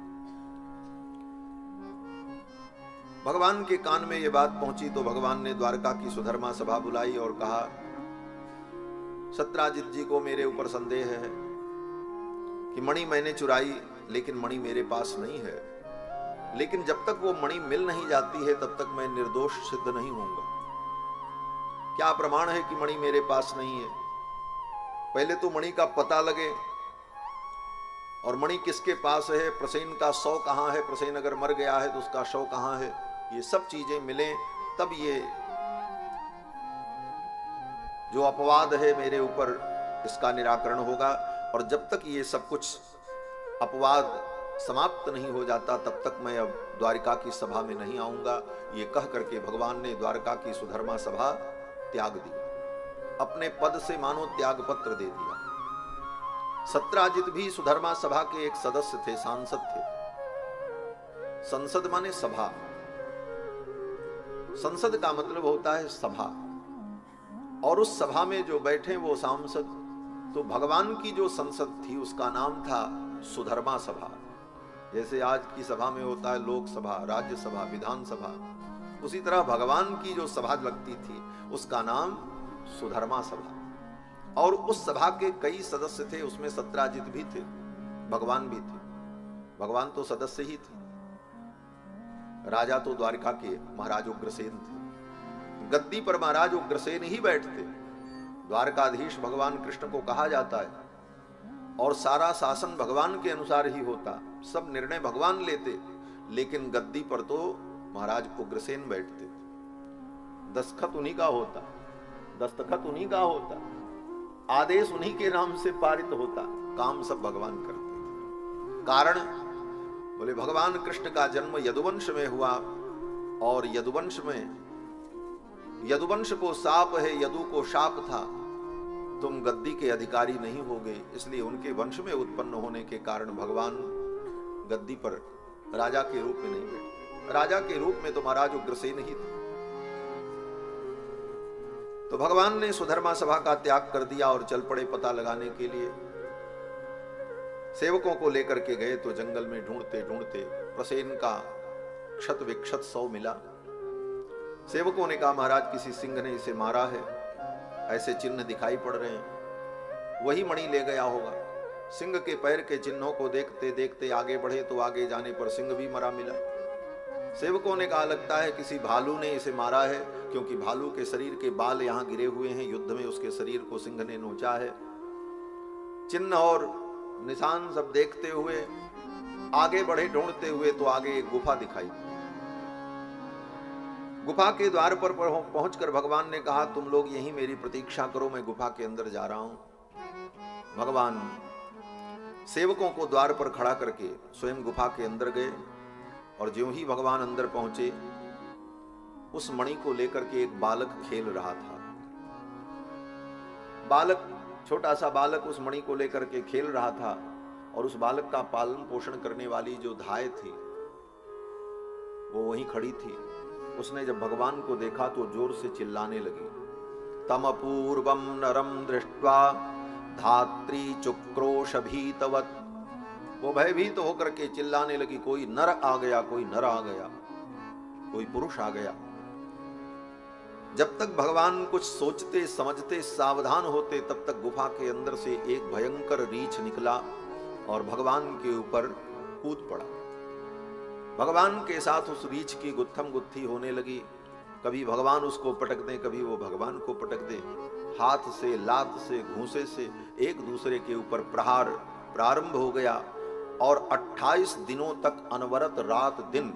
भगवान के कान में ये बात पहुंची तो भगवान ने द्वारका की सुधर्मा सभा बुलाई और कहा, सत्राजित जी को मेरे ऊपर संदेह है कि मणि मैंने चुराई, लेकिन मणि मेरे पास नहीं है। लेकिन जब तक वो मणि मिल नहीं जाती है तब तक मैं निर्दोष सिद्ध नहीं होऊंगा। क्या प्रमाण है कि मणि मेरे पास नहीं है? पहले तो मणि का पता लगे और मणि किसके पास है, प्रसेन का शव कहां है, प्रसेन अगर मर गया है तो उसका शव कहां है, ये सब चीजें मिलें तब ये जो अपवाद है मेरे ऊपर, इसका निराकरण होगा। और जब तक ये सब कुछ अपवाद समाप्त नहीं हो जाता तब तक मैं अब द्वारिका की सभा में नहीं आऊंगा। ये कह करके भगवान ने द्वारका की सुधर्मा सभा त्याग दी, अपने पद से मानो त्याग पत्र दे दिया। सत्राजित भी सुधर्मा सभा के एक सदस्य थे, सांसद थे। संसद माने सभा, संसद का मतलब होता है सभा, और उस सभा में जो बैठे वो सांसद। तो भगवान की जो संसद थी उसका नाम था सुधर्मा सभा। जैसे आज की सभा में होता है लोकसभा, राज्यसभा, विधानसभा, उसी तरह भगवान की जो सभा लगती थी उसका नाम सुधर्मा सभा। और उस सभा के कई सदस्य थे, उसमें सत्राजित भी थे, भगवान भी थे। भगवान तो सदस्य ही थे। राजा तो द्वारिका के महाराज उग्रसेन थे। गद्दी पर महाराज उग्रसेन ही बैठते। द्वारकाधीश भगवान कृष्ण को कहा जाता है और सारा शासन भगवान के अनुसार ही होता, सब निर्णय भगवान लेते। लेकिन गद्दी पर तो महाराज उग्रसेन बैठते थे। दस्तखत उन्हीं का होता, दस्तखत उन्हीं का होता, आदेश उन्हीं के नाम से पारित होता, काम सब भगवान करते। कारण बोले भगवान कृष्ण का जन्म यदुवंश में हुआ और यदुवंश में, यदुवंश को शाप है, यदु को शाप था। तुम गद्दी के अधिकारी नहीं होगे, इसलिए उनके वंश में उत्पन्न होने के कारण भगवान गद्दी पर राजा के रूप में नहीं बैठे। राजा के रूप में तो महाराज उग्रसेन ही थे। तो भगवान ने सुधर्मा सभा का त्याग कर दिया और चल पड़े पता लगाने के लिए। सेवकों को लेकर के गए तो जंगल में ढूंढते ढूंढते प्रसेन का क्षत विक्षत शव मिला। सेवकों ने कहा महाराज किसी सिंह ने इसे मारा है, ऐसे चिन्ह दिखाई पड़ रहे हैं, वही मणि ले गया होगा। सिंह के पैर के चिन्हों को देखते देखते आगे बढ़े तो आगे जाने पर सिंह भी मरा मिला। सेवकों ने कहा लगता है किसी भालू ने इसे मारा है, क्योंकि भालू के शरीर के बाल यहाँ गिरे हुए हैं, युद्ध में उसके शरीर को सिंह ने नोचा है। चिन्ह और निशान सब देखते हुए आगे बढ़े ढूंढते हुए तो आगे एक गुफा दिखाई। गुफा के द्वार पर पहुंचकर भगवान ने कहा तुम लोग यहीं मेरी प्रतीक्षा करो, मैं गुफा के अंदर जा रहा हूं। भगवान सेवकों को द्वार पर खड़ा करके स्वयं गुफा के अंदर गए और ज्यों ही भगवान अंदर पहुंचे, उस मणि को लेकर के एक बालक खेल रहा था। बालक, छोटा सा बालक उस मणि को लेकर के खेल रहा था और उस बालक का पालन पोषण करने वाली जो धाय थी वो वहीं खड़ी थी। उसने जब भगवान को देखा तो जोर से चिल्लाने लगी, तम पूर्वम नरम दृष्ट्वा धात्री चुक्रोश भीतवत। वो भयभीत तो होकर के चिल्लाने लगी, कोई नर आ गया, कोई नर आ गया, कोई पुरुष आ गया। जब तक भगवान कुछ सोचते समझते सावधान होते तब तक गुफा के अंदर से एक भयंकर रीछ निकला और भगवान के ऊपर कूद पड़ा। भगवान के साथ उस रीछ की गुत्थम गुत्थी होने लगी। कभी भगवान उसको पटक दे, कभी वो भगवान को पटक दे। हाथ से, लात से, घूंसे से एक दूसरे के ऊपर प्रहार प्रारंभ हो गया और 28 दिनों तक अनवरत रात दिन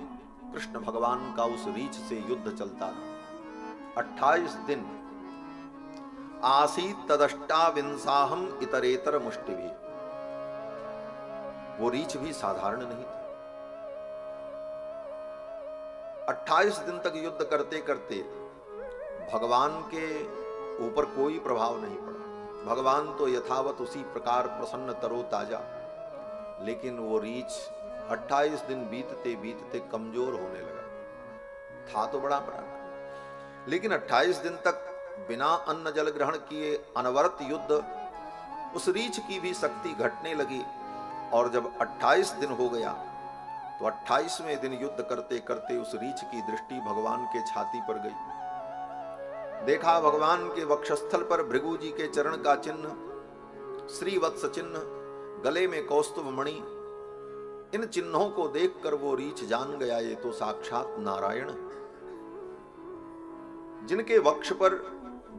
कृष्ण भगवान का उस रीछ से युद्ध चलता रहा। 28 दिन। आसीत तदष्टाविंसाहम इतरेतर मुष्टि भी। वो रीछ भी साधारण नहीं था। 28 दिन तक युद्ध करते करते भगवान के ऊपर कोई प्रभाव नहीं पड़ा। भगवान तो यथावत उसी प्रकार प्रसन्न तरोताजा, लेकिन वो रीछ 28 दिन बीतते बीतते कमजोर होने लगा। था तो बड़ा प्राण, लेकिन 28 दिन तक बिना अन्न जल ग्रहण किए अनवरत युद्ध, उस रीछ की भी शक्ति घटने लगी। और जब 28 दिन हो गया तो 28वें दिन युद्ध करते करते उस रीछ की दृष्टि भगवान के छाती पर गई। देखा भगवान के वक्षस्थल पर भृगु जी के चरण का चिन्ह, श्रीवत्स चिन्ह, गले में कौस्तुभ मणि। इन चिन्हों को देखकर वो रीछ जान गया ये तो साक्षात नारायण है। जिनके वक्ष पर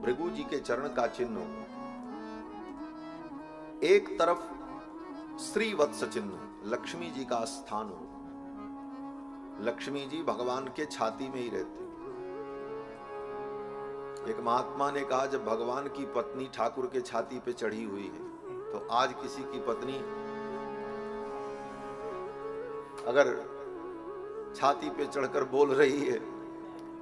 भृगु जी के चरण का चिन्ह, एक तरफ श्रीवत्स चिन्ह, लक्ष्मी जी का स्थान हो। लक्ष्मी जी भगवान के छाती में ही रहती। एक महात्मा ने कहा जब भगवान की पत्नी ठाकुर के छाती पे चढ़ी हुई है तो आज किसी की पत्नी अगर छाती पे चढ़कर बोल रही है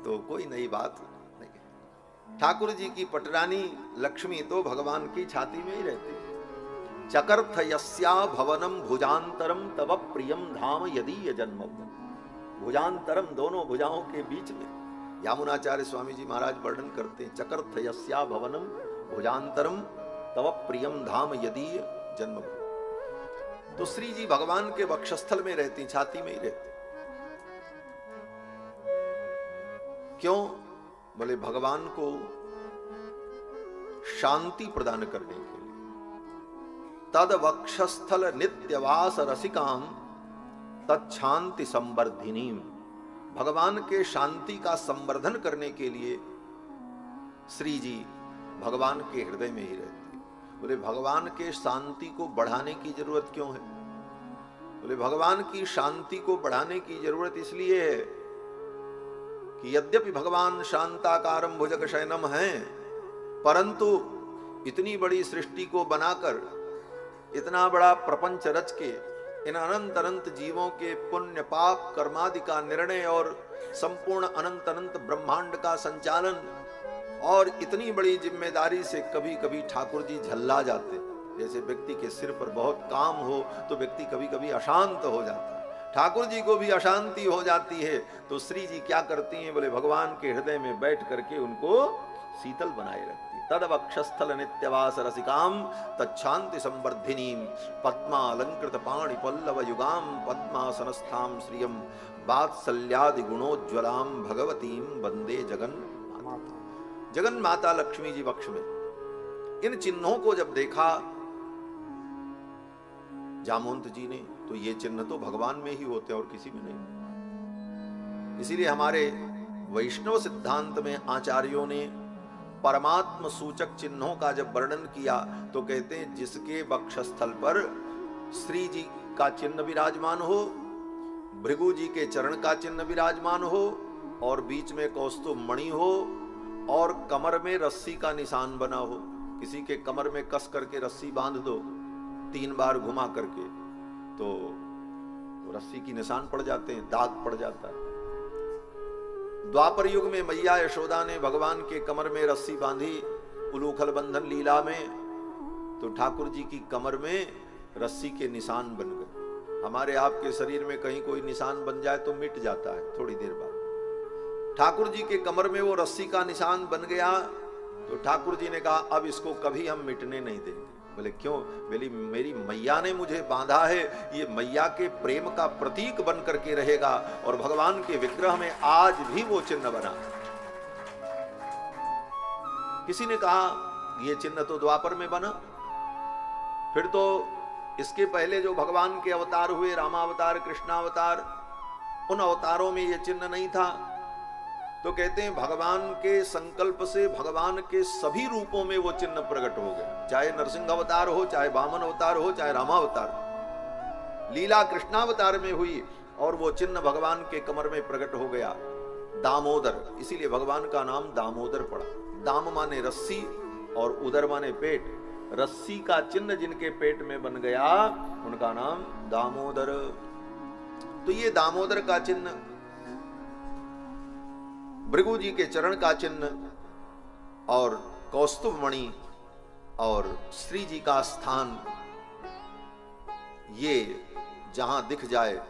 तो कोई नई बात नहीं। ठाकुर जी की पटरानी लक्ष्मी तो भगवान की छाती में ही रहती। चकर्थ यस्या भवनम भुजांतरम तब प्रियम धाम यदि जन्म। भुजांतरम, दोनों भुजाओं के बीच में। यामुनाचार्य स्वामी जी महाराज वर्णन करते हैं, चकर्थ यस्या भवनम भुजांतरम तब प्रियम धाम यदि जन्म। तो श्री जी भगवान के वक्षस्थल में रहती, छाती में ही रहती। क्यों? बोले भगवान को शांति प्रदान करने के लिए। तद वक्षस्थल नित्यवास रसिकाम तत्शांति संवर्धिनी। भगवान के शांति का संवर्धन करने के लिए श्री जी भगवान के हृदय में ही रहती। बोले भगवान के शांति को बढ़ाने की जरूरत क्यों है? बोले भगवान की शांति को बढ़ाने की जरूरत इसलिए है कि यद्यपि भगवान शांताकारम भुजग शयनम हैं, परंतु इतनी बड़ी सृष्टि को बनाकर, इतना बड़ा प्रपंच रच के, इन अनंत अनंत जीवों के पुण्य पाप कर्मादि का निर्णय और संपूर्ण अनंत अनंत ब्रह्मांड का संचालन और इतनी बड़ी जिम्मेदारी से कभी कभी ठाकुर जी झल्ला जाते। जैसे व्यक्ति के सिर पर बहुत काम हो तो व्यक्ति कभी कभी अशांत हो जाता है, ठाकुर जी को भी अशांति हो जाती है। तो श्री जी क्या करती हैं, बोले भगवान के हृदय में बैठ करके उनको शीतल बनाए रखती। तदवक्षस्थल नित्यवास रसिकाम तच्छांति संवर्धिनीम पद्मालंकृत पाणि पल्लव युगाम पद्मासनस्थाम श्रियम वात्सल्यादि गुणोज्ज्वलाम भगवतीम वंदे जगन माता। जगन माता लक्ष्मी जी वक्ष में इन चिन्हों को जब देखा जामवंत जी ने, तो ये चिन्ह तो भगवान में ही होते और किसी में नहीं। इसीलिए हमारे वैष्णव सिद्धांत में आचार्यों ने परमात्म सूचक चिन्हों का जब वर्णन किया तो कहते हैं जिसके वक्षस्थल पर श्री जी का चिन्ह विराजमान हो, भृगु जी के चरण का चिन्ह विराजमान हो, और बीच में कौस्तुभ मणि हो, और कमर में रस्सी का निशान बना हो। किसी के कमर में कस करके रस्सी बांध दो 3 बार घुमा करके, तो रस्सी की निशान पड़ जाते हैं, दाग पड़ जाता है। द्वापर युग में मैया यशोदा ने भगवान के कमर में रस्सी बांधी उलूखल बंधन लीला में, तो ठाकुर जी की कमर में रस्सी के निशान बन गए। हमारे आपके शरीर में कहीं कोई निशान बन जाए तो मिट जाता है थोड़ी देर बाद। ठाकुर जी के कमर में वो रस्सी का निशान बन गया, तो ठाकुर जी ने कहा अब इसको कभी हम मिटने नहीं देंगे। बोले क्यों? बोली मेरी मैया ने मुझे बांधा है, ये मैया के प्रेम का प्रतीक बन करके रहेगा, और भगवान के विग्रह में आज भी वो चिन्ह बना। किसी ने कहा ये चिन्ह तो द्वापर में बना, फिर तो इसके पहले जो भगवान के अवतार हुए, रामावतार, कृष्णावतार, उन अवतारों में ये चिन्ह नहीं था। तो कहते हैं भगवान के संकल्प से भगवान के सभी रूपों में वो चिन्ह प्रकट हो गए, चाहे नरसिंह अवतार हो, चाहे वामन अवतार हो, चाहे रामावतार। लीला कृष्णावतार में हुई और वो चिन्ह भगवान के कमर में प्रकट हो गया, दामोदर। इसीलिए भगवान का नाम दामोदर पड़ा। दाम माने रस्सी और उदर माने पेट। रस्सी का चिन्ह जिनके पेट में बन गया उनका नाम दामोदर। तो ये दामोदर का चिन्ह, भृगु जी के चरण का चिन्ह, और कौस्तुभ मणि और श्री जी का स्थान, ये जहां दिख जाए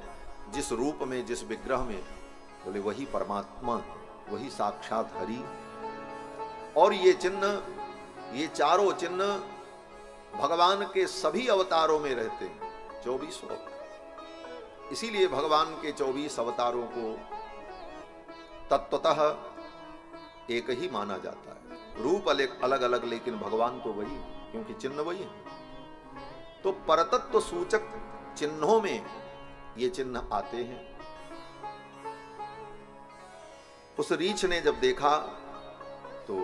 जिस रूप में, जिस विग्रह में, बोले वही परमात्मा, वही साक्षात हरि। और ये चिन्ह, ये चारों चिन्ह भगवान के सभी अवतारों में रहते हैं, 24 अवतार। इसीलिए भगवान के 24 अवतारों को तत्वतः एक ही माना जाता है। रूप अलग अलग, लेकिन भगवान तो वही, क्योंकि चिन्ह वही है। तो परतत्व सूचक चिन्हों में ये चिन्ह आते हैं। उस रीछ ने जब देखा तो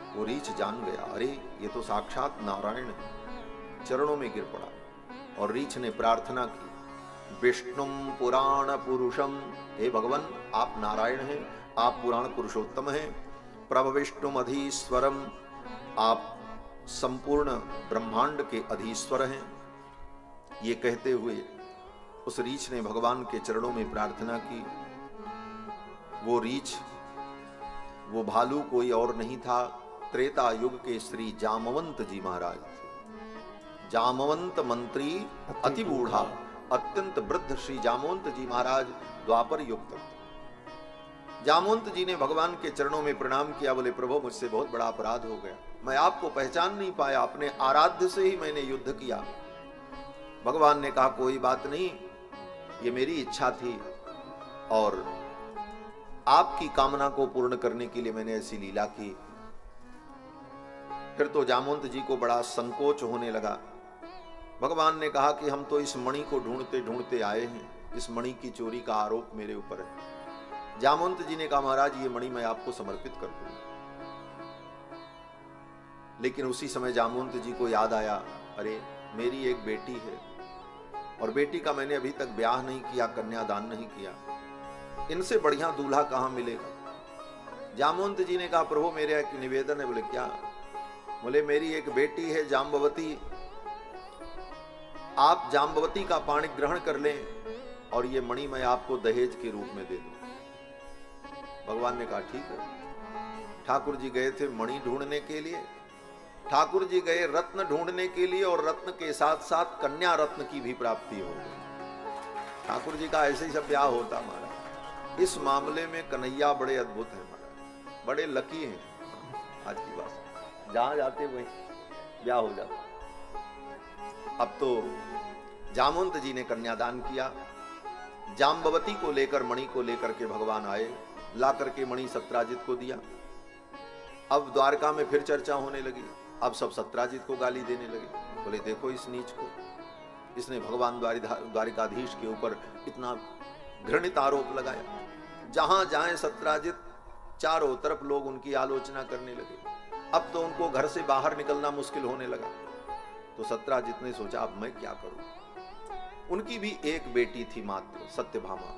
वो रीछ जान गया, अरे ये तो साक्षात नारायण है। चरणों में गिर पड़ा और रीछ ने प्रार्थना की, विष्णुम पुराण पुरुषम, हे भगवान आप नारायण हैं, आप पुराण पुरुषोत्तम हैं। प्रभ विष्णुम अधीश्वरम, आप संपूर्ण ब्रह्मांड के अधीश्वर हैं। ये कहते हुए उस रीछ ने भगवान के चरणों में प्रार्थना की। वो रीछ, वो भालू कोई और नहीं था, त्रेता युग के श्री जामवंत जी महाराज थे। जामवंत मंत्री अति बूढ़ा, अत्यंत वृद्ध श्री जामवंत जी महाराज द्वापर युग तक। जामवंत जी ने भगवान के चरणों में प्रणाम किया, बोले प्रभु मुझसे बहुत बड़ा अपराध हो गया, मैं आपको पहचान नहीं पाया, अपने आराध्य से ही मैंने युद्ध किया। भगवान ने कहा कोई बात नहीं, ये मेरी इच्छा थी और आपकी कामना को पूर्ण करने के लिए मैंने ऐसी लीला की। फिर तो जामवंत जी को बड़ा संकोच होने लगा। भगवान ने कहा कि हम तो इस मणि को ढूंढते ढूंढते आए हैं, इस मणि की चोरी का आरोप मेरे ऊपर है। जामवंत जी ने कहा महाराज ये मणि मैं आपको समर्पित कर दूंगा। लेकिन उसी समय जामवंत जी को याद आया, अरे मेरी एक बेटी है और बेटी का मैंने अभी तक ब्याह नहीं किया, कन्यादान नहीं किया, इनसे बढ़िया दूल्हा कहां मिलेगा। जामवंत जी ने कहा प्रभु मेरा एक निवेदन है। बोले क्या? बोले मेरी एक बेटी है जाम्बवती, आप जाम्बवती का पाणी ग्रहण कर लें और ये मणि मैं आपको दहेज के रूप में दे दूं। भगवान ने कहा ठीक है। ठाकुर जी गए थे मणि ढूंढने के लिए, ठाकुर जी गए रत्न ढूंढने के लिए, और रत्न के साथ साथ कन्या रत्न की भी प्राप्ति हो गई। ठाकुर जी का ऐसे ही सब ब्याह होता महाराज। इस मामले में कन्हैया बड़े अद्भुत हैं महाराज, बड़े लकी हैं। आज की बात, जहां जाते वहीं ब्याह हो जाता। अब तो जामवंत जी ने कन्यादान किया, जाम्बवती को लेकर, मणि को लेकर के भगवान आए, ला करके मणि सत्राजित को दिया। अब द्वारका में फिर चर्चा होने लगी, अब सब सत्राजित को गाली देने लगे। बोले देखो इस नीच को, इसने भगवान द्वारिकाधीश के ऊपर इतना घृणित आरोप लगाया। जहां जाए सत्राजित, चारों तरफ लोग उनकी आलोचना करने लगे। अब तो उनको घर से बाहर निकलना मुश्किल होने लगा। तो सत्राजित ने सोचा अब मैं क्या करूं। उनकी भी एक बेटी थी मात्र, सत्यभामा,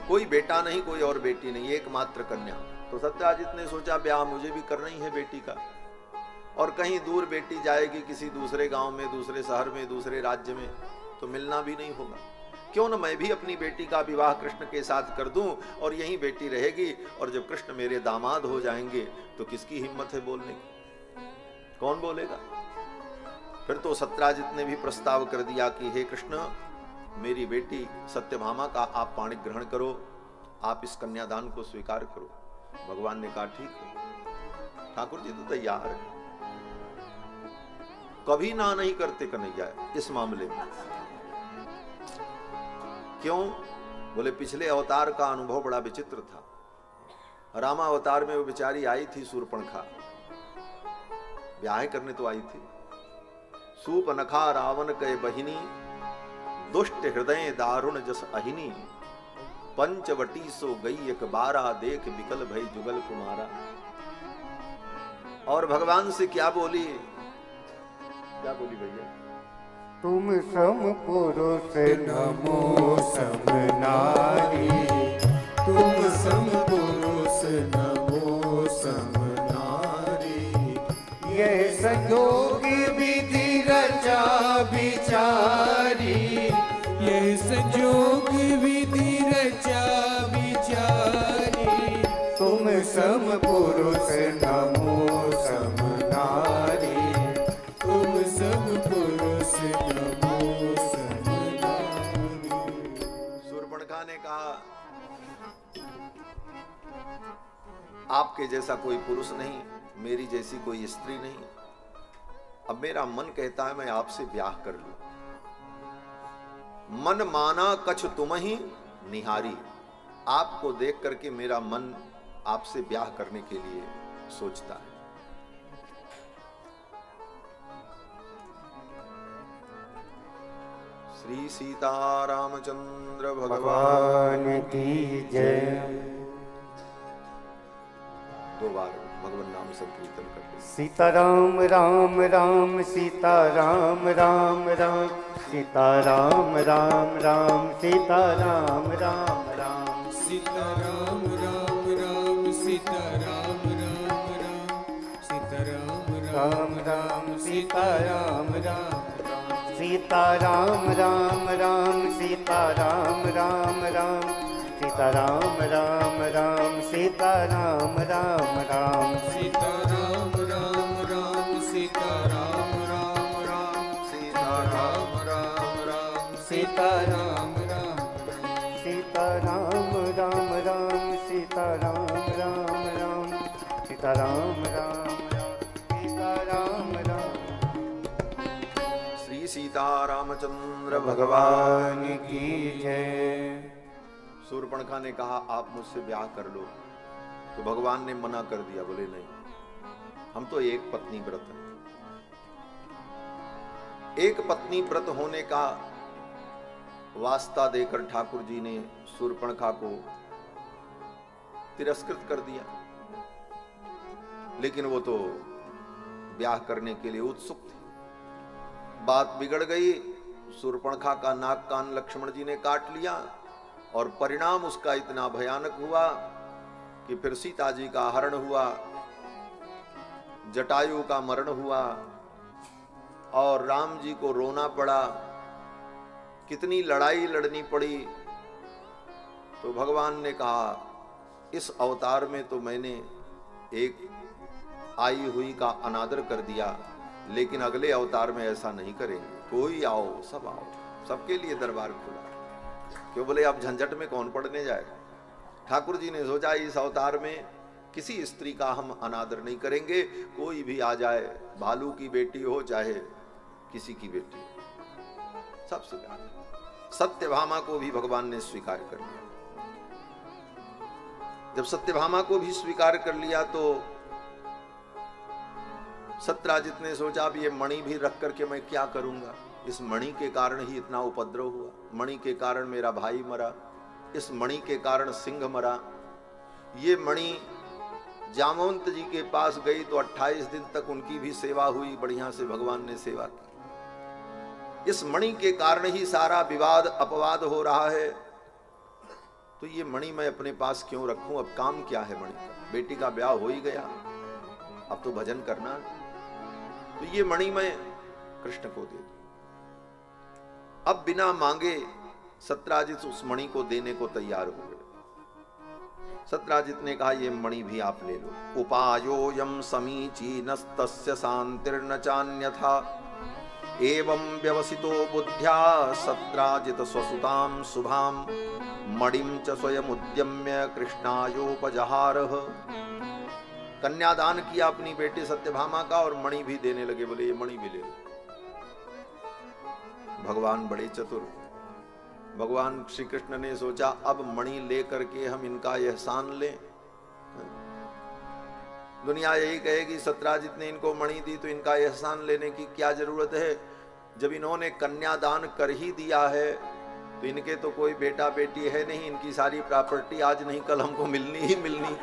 कोई बेटा नहीं, कोई और बेटी नहीं, एकमात्र कन्या। तो सत्राजित ने सोचा ब्याह मुझे भी करना ही है बेटी का, और कहीं दूर बेटी जाएगी किसी दूसरे गांव में, दूसरे शहर में, दूसरे राज्य में, तो मिलना भी नहीं होगा। क्यों न मैं भी अपनी बेटी का विवाह कृष्ण के साथ कर दूं, और यही बेटी रहेगी, और जब कृष्ण मेरे दामाद हो जाएंगे तो किसकी हिम्मत है बोलने की, कौन बोलेगा। फिर तो सत्राजित ने भी प्रस्ताव कर दिया कि हे कृष्ण, मेरी बेटी सत्यभामा का आप पाणी ग्रहण करो, आप इस कन्यादान को स्वीकार करो। भगवान ने कहा ठीक है। ठाकुर जी तो तैयार है, कभी ना नहीं करते कन्हैया इस मामले में। क्यों? बोले पिछले अवतार का अनुभव बड़ा विचित्र था। रामावतार में वो बेचारी आई थी शूर्पणखा, ब्याह करने तो आई थी। सूपनखा रावण के बहिनी, दुष्ट हृदय दारुण जस अहिनी, पंचवटी सो गई एक बारा, देख बिकल भई जुगल कुमारा। और भगवान से क्या बोली, क्या बोली भैया? तुम सम पुरुष नमो सम नारी, तुम सम पुरुष नमो सम नारी। यह संयोग विधि रचा विचारी, यह संयोग विधि रचा विचारी। तुम सम पुरुष नमो सम नारी, तुम सम पुरुष नमो सम नारी। शूर्पणखा ने कहा आपके जैसा कोई पुरुष नहीं, मेरी जैसी कोई स्त्री नहीं। अब मेरा मन कहता है मैं आपसे ब्याह कर लूं। मन माना कछ तुम ही निहारी, आपको देख करके मेरा मन आपसे ब्याह करने के लिए सोचता है। श्री सीता रामचंद्र भगवान की जय। दो बार भगवान नाम संकीर्तन करते। सीताराम राम राम सीताराम राम राम, सीताराम राम राम सीताराम राम राम, सीताराम राम राम सीताराम राम राम, सीताराम राम राम सीताराम राम, सीताराम राम राम सीताराम राम राम, सीताराम राम राम सीताराम राम राम, सीताराम राम राम सीताराम राम राम, सीताराम राम राम सीताराम राम, सीताराम राम राम सीताराम राम राम, सीताराम राम राम सीताराम राम। श्री सीता रामचंद्र भगवान की जय। शूर्पणखा ने कहा आप मुझसे ब्याह कर लो, तो भगवान ने मना कर दिया। बोले नहीं, हम तो एक पत्नी व्रत हैं। एक पत्नी व्रत होने का वास्ता देकर ठाकुर जी ने शूर्पणखा को तिरस्कृत कर दिया, लेकिन वो तो ब्याह करने के लिए उत्सुक थी। बात बिगड़ गई, शूर्पणखा का नाक कान लक्ष्मण जी ने काट लिया, और परिणाम उसका इतना भयानक हुआ कि फिर सीता जी का हरण हुआ, जटायु का मरण हुआ, और राम जी को रोना पड़ा, कितनी लड़ाई लड़नी पड़ी। तो भगवान ने कहा इस अवतार में तो मैंने एक आई हुई का अनादर कर दिया, लेकिन अगले अवतार में ऐसा नहीं करेंगे। कोई आओ, सब आओ, सबके लिए दरबार खुला। क्यों बोले अब झंझट में कौन पड़ने जाएगा। ठाकुर जी ने सोचा इस अवतार में किसी स्त्री का हम अनादर नहीं करेंगे, कोई भी आ जाए, भालू की बेटी हो चाहे किसी की बेटी, सब स्वीकार। सत्यभामा को भी भगवान ने स्वीकार कर लिया। जब सत्यभामा को भी स्वीकार कर लिया तो सत्यराजित ने सोचा अब ये मणि भी रख करके मैं क्या करूंगा। इस मणि के कारण ही इतना उपद्रव हुआ, मणि के कारण मेरा भाई मरा, इस मणि के कारण सिंह मरा। ये मणि जामवंत जी के पास गई तो 28 दिन तक उनकी भी सेवा हुई, बढ़िया से भगवान ने सेवा की। इस मणि के कारण ही सारा विवाद अपवाद हो रहा है, तो ये मणि मैं अपने पास क्यों रखूं। अब काम क्या है मणि का, बेटी का ब्याह हो ही गया, अब तो भजन करना, तो ये मणि मैं कृष्ण को दे दूं। अब बिना मांगे सत्यराजित उस मणि को देने को तैयार हो गए। सत्यराजित ने कहा ये मणि भी आप ले लो। उपायोयम समीचीनस्तस्य शांतिर्न चान्यथा एवं व्यवसितो बुद्ध्या सत्यराजित स्वसुताम शुभाम मणिम च स्वयं उद्यम्य कृष्णायोपजहारः। कन्यादान किया अपनी बेटी सत्यभामा का और मणि भी देने लगे, बोले ये मणि भी ले लो। भगवान बड़े चतुर। भगवान श्री कृष्ण ने सोचा अब मणि लेकर के हम इनका एहसान लें। दुनिया यही कहेगी सत्यराजित ने इनको मणि दी तो इनका एहसान लेने की क्या जरूरत है। जब इन्होंने कन्यादान कर ही दिया है तो इनके तो कोई बेटा बेटी है नहीं, इनकी सारी प्रॉपर्टी आज नहीं कल हमको मिलनी ही मिलनी।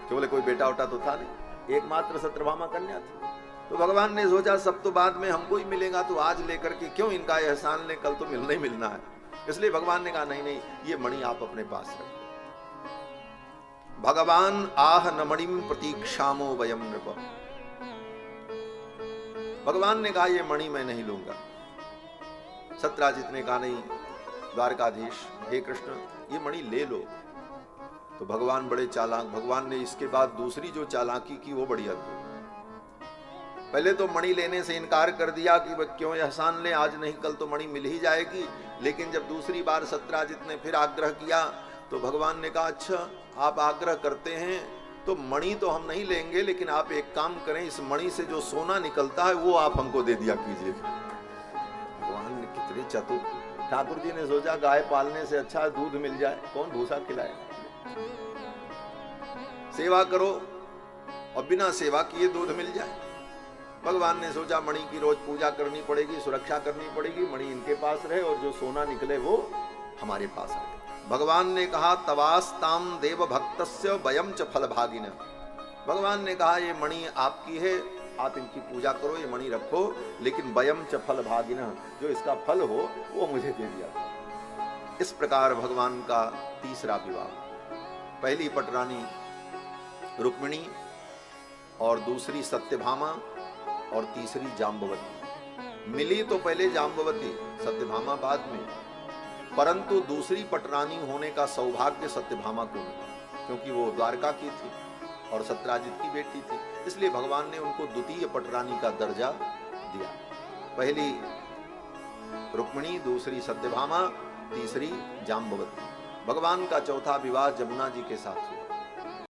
तो बोले कोई बेटा उटा तो था नहीं, एकमात्र सत्यभामा कन्या थी। तो भगवान ने सोचा सब तो बाद में हमको ही मिलेगा, तो आज लेकर के क्यों इनका एहसान ले, कल तो मिलना ही मिलना है। इसलिए भगवान ने कहा नहीं नहीं ये मणि आप अपने पास रखो। भगवान आह न मणिम प्रतीक्षामो वयम नृप। भगवान ने कहा ये मणि मैं नहीं लूंगा। सत्यराजित ने कहा नहीं द्वारकाधीश हे कृष्ण ये मणि ले लो। तो भगवान बड़े चालाक, भगवान ने इसके बाद दूसरी जो चालाकी की वो बड़ी अद्भुत। पहले तो मणि लेने से इनकार कर दिया कि वह क्यों एहसान ले, आज नहीं कल तो मणि मिल ही जाएगी। लेकिन जब दूसरी बार सत्यराजित ने फिर आग्रह किया तो भगवान ने कहा अच्छा आप आग्रह करते हैं तो मणि तो हम नहीं लेंगे, लेकिन आप एक काम करें इस मणि से जो सोना निकलता है वो आप हमको दे दिया कीजिए। भगवान ने कितने चतुर। ठाकुर जी ने सोचा गाय पालने से अच्छा दूध मिल जाए, कौन भूसा खिलाए। सेवा करो और बिना सेवा किए दूध मिल जाए। भगवान ने सोचा मणि की रोज पूजा करनी पड़ेगी, सुरक्षा करनी पड़ेगी, मणि इनके पास रहे और जो सोना निकले वो हमारे पास आए। भगवान ने कहा तवास्ताम देव भक्तस्य वयम च फल भागिन। भगवान ने कहा ये मणि आपकी है, आप इनकी पूजा करो, ये मणि रखो, लेकिन वयम च फल भागिन, जो इसका फल हो वो मुझे दे दिया। इस प्रकार भगवान का तीसरा विवाह, पहली पटरानी रुक्मिणी और दूसरी सत्यभामा और तीसरी जाम्बवती। मिली तो पहले जाम्बवती, सत्यभामा बाद में, परंतु दूसरी पटरानी होने का सौभाग्य सत्यभामा को मिला क्योंकि वो द्वारका की थी और सत्यराजित की बेटी थी। इसलिए भगवान ने उनको द्वितीय पटरानी का दर्जा दिया। पहली रुक्मिणी, दूसरी सत्यभामा, तीसरी जाम्बवती। भगवान का चौथा विवाह जमुना जी के साथ हुआ।